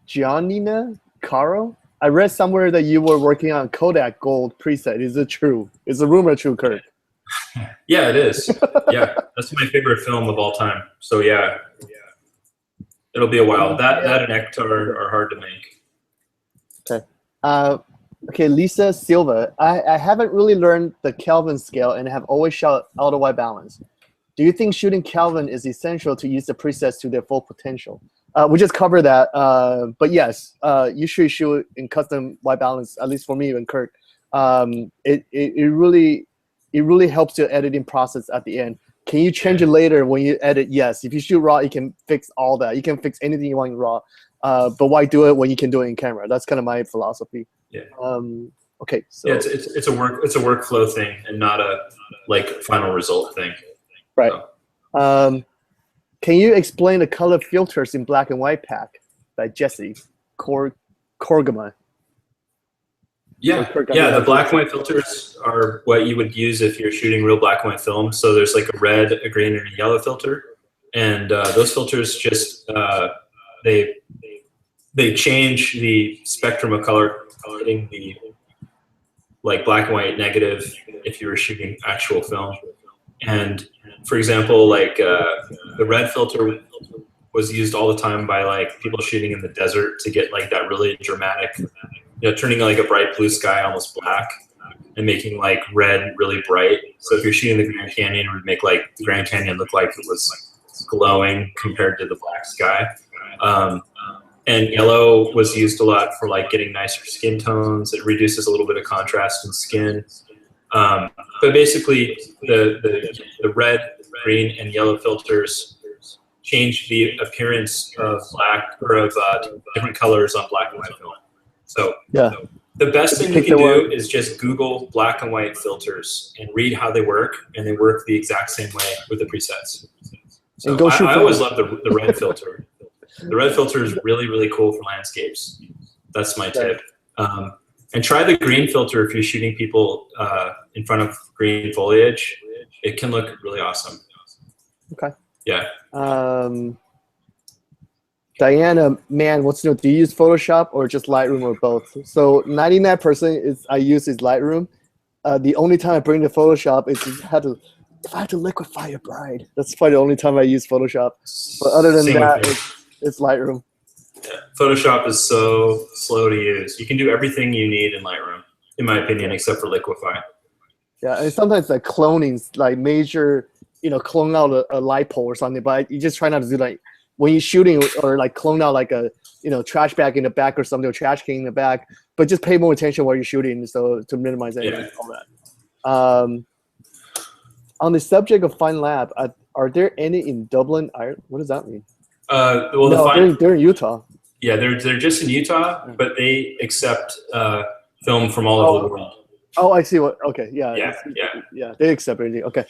Giannina Caro, I read somewhere that you were working on Kodak Gold preset. Is it true? Is the rumor true, Kirk? Yeah, it is. Yeah, that's my favorite film of all time. So yeah, it'll be a while. That and Ectar are hard to make. Okay. Okay, Lisa Silva. I haven't really learned the Kelvin scale and have always shot auto white balance. Do you think shooting Kelvin is essential to use the presets to their full potential? We just covered that, but yes, you should shoot in custom white balance. At least for me and Kirk, it really helps your editing process at the end. Can you change it later when you edit? Yes. If you shoot raw, you can fix all that. You can fix anything you want in raw. But why do it when you can do it in camera? That's kind of my philosophy. Yeah. Okay. So yeah, it's a workflow thing and not a like final result thing. Right. So. Can you explain the color filters in black and white pack by Jesse Corgama? Yeah, the black and white filters are what you would use if you're shooting real black and white film. So there's like a red, a green, and a yellow filter, and those filters just they change the spectrum of color, hitting the like black and white negative if you were shooting actual film. And for example, like the red filter was used all the time by like people shooting in the desert to get like that really dramatic, turning like a bright blue sky almost black and making like red really bright. So if you're shooting the Grand Canyon, it would make like the Grand Canyon look like it was glowing compared to the black sky. And yellow was used a lot for like getting nicer skin tones. It reduces a little bit of contrast in skin. But basically, the red, green, and yellow filters change the appearance of black or of different colors on black and white film. So yeah, the best thing you can do is just Google black and white filters and read how they work, and they work the exact same way with the presets. So I always love the red filter. The red filter is really, really cool for landscapes. That's my tip. And try the green filter if you're shooting people in front of green foliage. It can look really awesome. Okay. Yeah. Diana, man, what's new? Do you use Photoshop or just Lightroom or both? So 99% I use is Lightroom. The only time I bring the Photoshop is if I had to liquefy a bride. That's probably the only time I use Photoshop. But other than that, it's Lightroom. Yeah. Photoshop is so slow to use. You can do everything you need in Lightroom, in my opinion, except for liquefy. Yeah, and sometimes like cloning, like major, clone out a light pole or something, but you just try not to do like when you're shooting or like clone out like a trash bag in the back or something, or trash can in the back, but just pay more attention while you're shooting, so to minimize anything, all that. On the subject of Fine Lab, are there any in Dublin, Ireland? What does that mean? Well, no, they're in Utah. Yeah, they're just in Utah, but they accept film from all over the world. Oh, I see. Okay, yeah. They accept everything. Okay.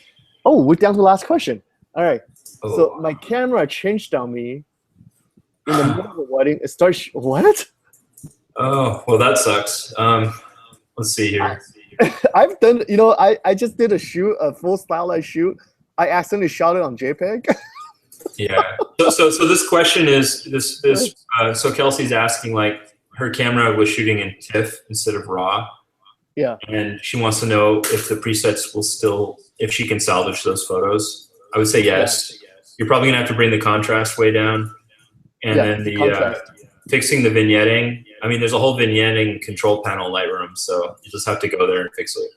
Oh, we're down to the last question. All right. Oh. So my camera changed on me in the middle of the wedding. It starts. What? Oh, well, that sucks. Let's see here. I've done. I just did a full stylized shoot. I accidentally shot it on JPEG. Yeah. So this question is this. So Kelsey's asking, like, her camera was shooting in TIFF instead of RAW. Yeah. And she wants to know if the presets will still, if she can salvage those photos. I would say yes. Yeah. You're probably gonna have to bring the contrast way down, and then the fixing the vignetting. I mean, there's a whole vignetting control panel in Lightroom, so you just have to go there and fix it.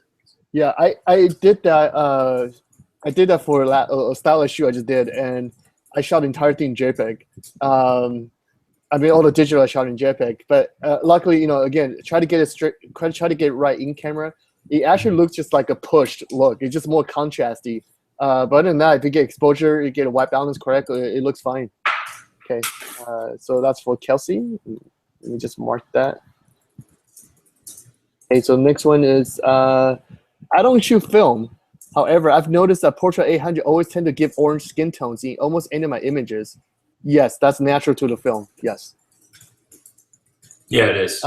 Yeah, I did that. I did that for a stylized shoot I just did, and I shot the entire thing in JPEG. I mean, all the digital I shot in JPEG, but luckily, again, try to get it right in camera. It actually looks just like a pushed look. It's just more contrasty. But other than that, if you get exposure, you get a white balance correct, it looks fine. Okay, so that's for Kelsey. Let me just mark that. Okay, so the next one is, I don't shoot film. However, I've noticed that Portrait 800 always tend to give orange skin tones in almost any of my images. Yes, that's natural to the film. Yes. Yeah, it is.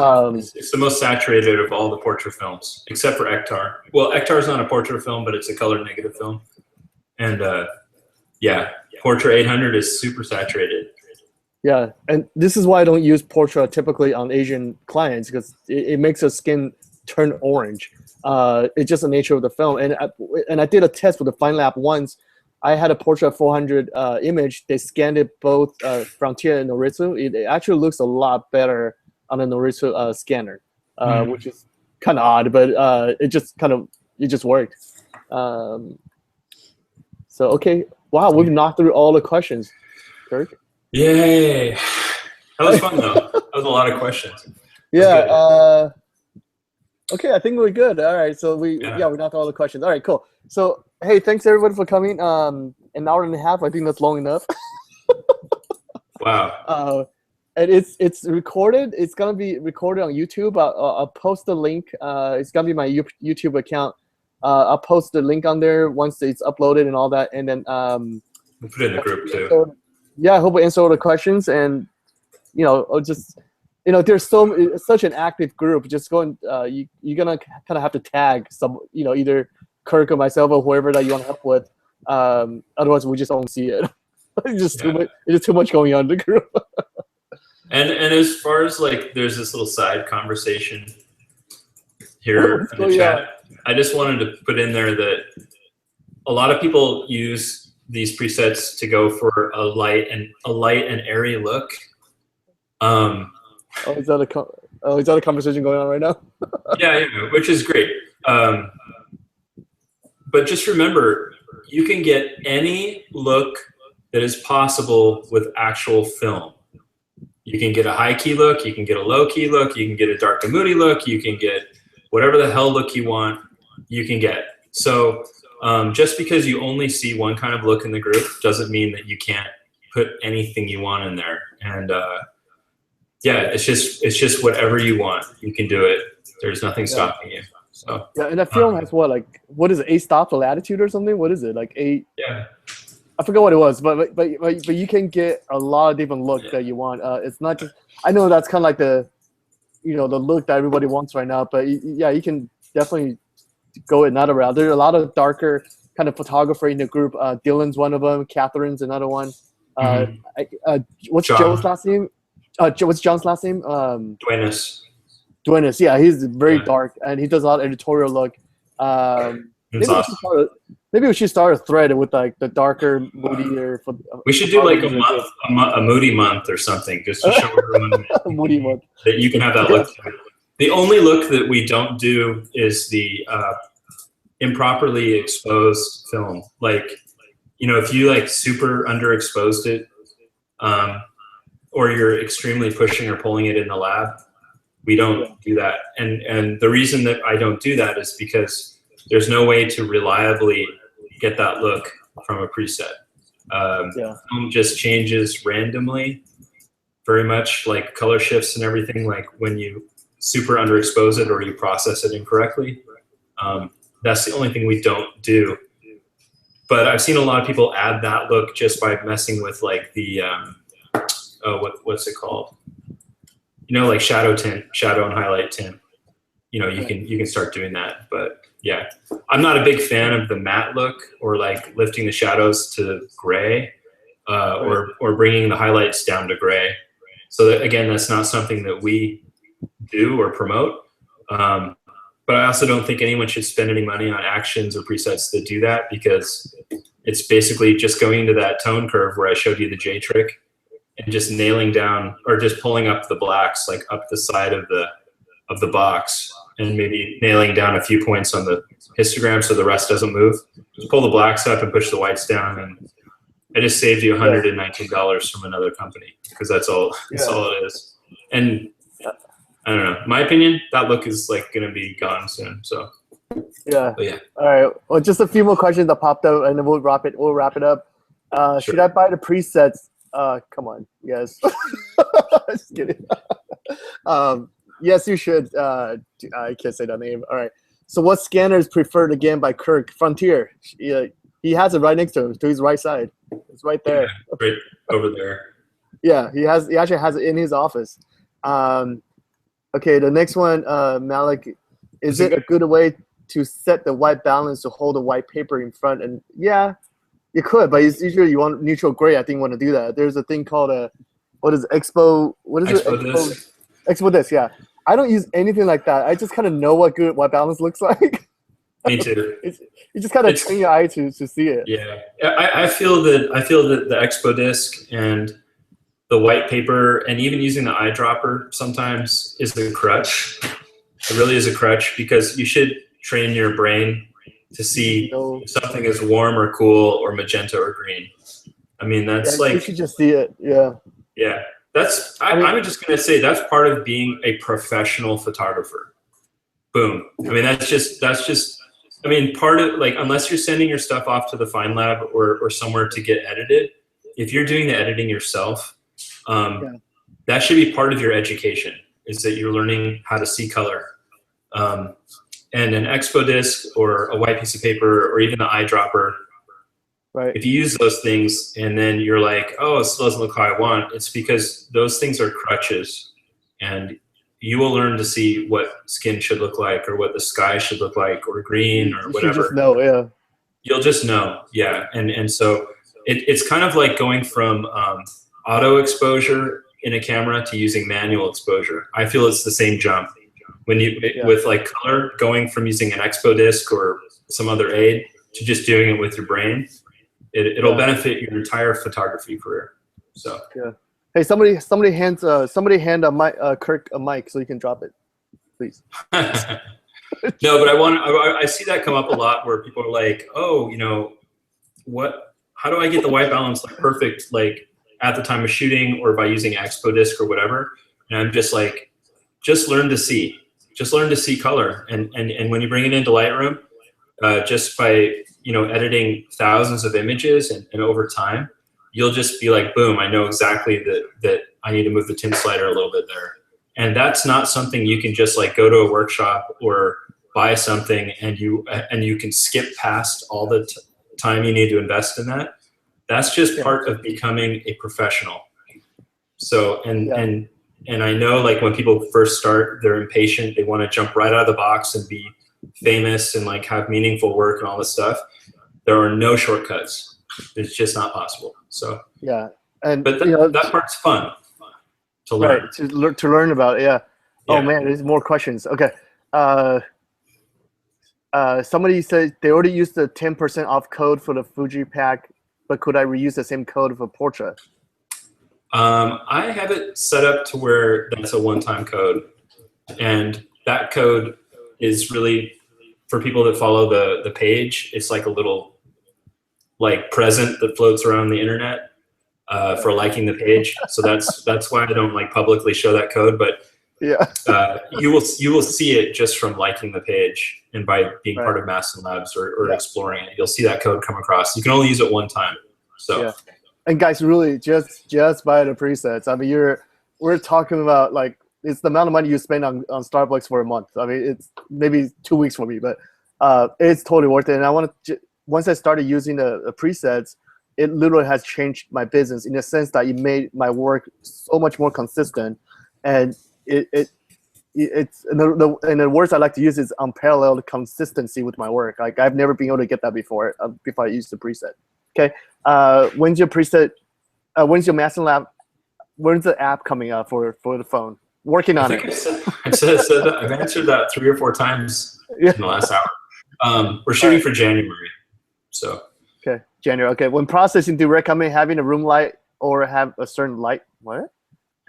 It's the most saturated of all the portrait films, except for Ektar. Well, Ektar is not a portrait film, but it's a color negative film. And yeah, Portrait 800 is super saturated. Yeah, and this is why I don't use Portrait typically on Asian clients, because it makes the skin turn orange. It's just the nature of the film. And I did a test with the Fine Lab once. I had a Portrait 400 image. They scanned it both Frontier and Orizu. It actually looks a lot better on an original scanner, which is kind of odd, but it just worked. So okay, wow, we've knocked through all the questions, Kirk. Yay! That was fun though. That was a lot of questions. Yeah. Okay, I think we're good. All right, so we knocked all the questions. All right, cool. So hey, thanks everybody for coming. An hour and a half. I think that's long enough. Wow. And it's recorded. It's gonna be recorded on YouTube. I'll post the link. It's gonna be my YouTube account. I'll post the link on there once it's uploaded and all that. And then we'll put it in the group too. So, yeah, I hope we answer all the questions. And just there's such an active group. Just going, you're gonna kind of have to tag some, either Kirk or myself or whoever that you want to help with. Otherwise, we just don't see it. It's just too much going on in the group. And as far as there's this little side conversation here in the chat. I just wanted to put in there that a lot of people use these presets to go for a light and airy look. Is that a conversation going on right now? yeah, which is great. But just remember, you can get any look that is possible with actual film. You can get a high key look, you can get a low key look, you can get a dark and moody look, you can get whatever the hell look you want, you can get. So just because you only see one kind of look in the group doesn't mean that you can't put anything you want in there. And it's just whatever you want, you can do it. There's nothing stopping you. So yeah, and that film has what is it? 8 stops of latitude or something? What is it? 8? Yeah. I forgot what it was, but you can get a lot of different looks that you want. It's not just. I know that's kind of like the look that everybody wants right now. But yeah, you can definitely go another route. There's a lot of darker kind of photographer in the group. Dylan's one of them. Catherine's another one. What's Joe's last name? What's John's last name? Duenas. Yeah, he's very dark, and he does a lot of editorial look. Maybe we should start a thread with the darker, moodier. We should do a moody month or something, just to show everyone moody month. That you can have that look. The only look that we don't do is the improperly exposed film. If you super underexposed it, or you're extremely pushing or pulling it in the lab, we don't do that. And the reason that I don't do that is because there's no way to reliably get that look from a preset. Film just changes randomly, very much like color shifts and everything, like when you super underexpose it or you process it incorrectly. That's the only thing we don't do. But I've seen a lot of people add that look just by messing with the, what's it called? Shadow tint, shadow and highlight tint. You can start doing that, but yeah, I'm not a big fan of the matte look or lifting the shadows to gray, or bringing the highlights down to gray. So that, again, that's not something that we do or promote. But I also don't think anyone should spend any money on actions or presets that do that, because it's basically just going into that tone curve where I showed you the J trick and just nailing down or just pulling up the blacks up the side of the box, and maybe nailing down a few points on the histogram so the rest doesn't move. Just pull the blacks up and push the whites down, and I just saved you $119 from another company, because that's all it is. And I don't know. My opinion, that look is going to be gone soon. So yeah. But yeah. All right. Well, just a few more questions that popped up, and then we'll wrap it up. Sure. Should I buy the presets? Come on, yes. Just kidding. Yes, you should. I can't say that name. All right. So what scanner is preferred again by Kirk? Frontier. He has it right next to him, to his right side. It's right there. Yeah, right over there. Yeah, he actually has it in his office. Okay, the next one, Malik. Is it a good way to set the white balance to hold the white paper in front? And yeah, you could, but it's usually you want neutral gray. I think you want to do that. There's a thing called what is it? Expo disc. Expo disc, yeah. I don't use anything like that. I just kind of know what good white balance looks like. Me too. You just kind of train your eye to see it. Yeah, I feel that the Expo disc and the white paper and even using the eyedropper sometimes is a crutch. It really is a crutch because you should train your brain to see if something is warm or cool or magenta or green. I mean, that's like, you should just see it. Yeah. Yeah. I'm just going to say that's part of being a professional photographer. Boom. I mean, that's just, I mean, part of, like, unless you're sending your stuff off to the Fine Lab or somewhere to get edited, if you're doing the editing yourself, that should be part of your education, is that you're learning how to see color. And an expo disc or a white piece of paper or even the eyedropper, right. If you use those things and then you're like, oh, it still doesn't look how I want, it's because those things are crutches. And you will learn to see what skin should look like or what the sky should look like or green or whatever. You just know, yeah. You'll just know, yeah. And so it's kind of like going from auto exposure in a camera to using manual exposure. I feel it's the same jump. When you with like color, going from using an expo disc or some other aid to just doing it with your brain, it'll benefit your entire photography career. So yeah. Hey, somebody hand Kirk a mic so you can drop it, please. No, but I see that come up a lot where people are like, oh, you know, how do I get the white balance like perfect, like at the time of shooting or by using expo disc or whatever? And I'm just like, just learn to see color. And when you bring it into Lightroom, just by, you know, editing thousands of images and over time, you'll just be like, boom, I know exactly that I need to move the tint slider a little bit there. And that's not something you can just like go to a workshop or buy something and you can skip past all the time you need to invest in that. That's just part of becoming a professional. So, and I know like when people first start, they're impatient. They want to jump right out of the box and be famous and like have meaningful work and all this stuff. There are no shortcuts. It's just not possible. So but you know, that part's fun to learn. Right, to learn about it. Yeah. Oh man, there's more questions. Okay. Somebody said they already used the 10% off code for the Fuji pack, but could I reuse the same code for Portra? I have it set up to where that's a one-time code, and that code is really for people that follow the page. It's like a little like present that floats around the internet for liking the page. So that's why I don't like publicly show that code, but you will see it just from liking the page and by being part of Mastin Labs or exploring it. You'll see that code come across. You can only use it one time. So and guys, really just buy the presets. I mean, we're talking about like it's the amount of money you spend on Starbucks for a month. I mean, it's maybe 2 weeks for me, but it's totally worth it. And I want to once I started using the presets, it literally has changed my business in the sense that it made my work so much more consistent, and it's and the words I like to use is unparalleled consistency with my work. Like I've never been able to get that before I used the preset. Okay, when's your preset? When's your Mastin Lab? When's the app coming out for the phone? Working on it. I've answered that 3 or 4 times in the last hour. We're shooting for January. So okay, January. Okay, when processing, do you recommend having a room light or have a certain light? What?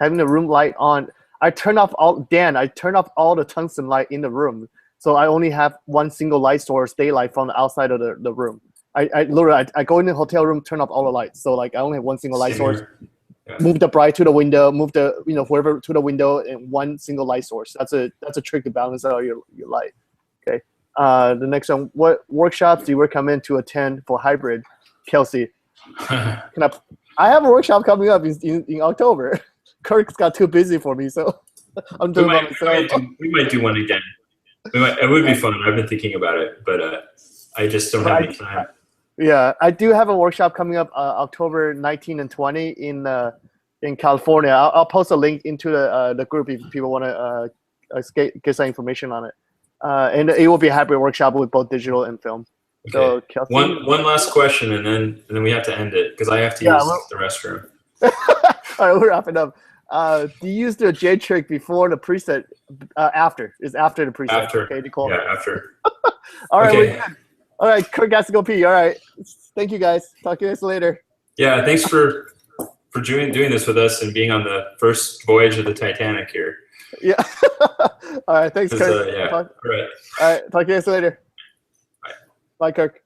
Having the room light on. I turn off all the tungsten light in the room, so I only have one single light source, daylight from the outside of the room. I literally go in the hotel room, turn off all the lights, so like I only have one single light source. Move the bright to the window, move the whoever to the window, and one single light source. That's a trick to balance out your light. Okay. The next one, what workshops do you recommend to attend for hybrid? Kelsey, I have a workshop coming up in October. Kirk's got too busy for me, so I'm doing it myself. We might do one again. It would be fun. I've been thinking about it, but I just don't have any time. Yeah, I do have a workshop coming up October 19 and 20 in California. I'll post a link into the group if people want to get some information on it. And it will be a hybrid workshop with both digital and film. Okay. So Kelsey, one last question, and then we have to end it because I have to use the restroom. All right, we're wrapping up. Do you use the J trick before the preset? After. It's after the preset. After. Okay, Nicole. Yeah, after. All right, we're good. All right, Kirk has to go pee. All right. Thank you, guys. Talk to you guys later. Yeah, thanks for for doing this with us and being on the first voyage of the Titanic here. Yeah. All right. Thanks, Kirk. Yeah. All right. right. Talk to you guys later. Bye. Bye, Kirk.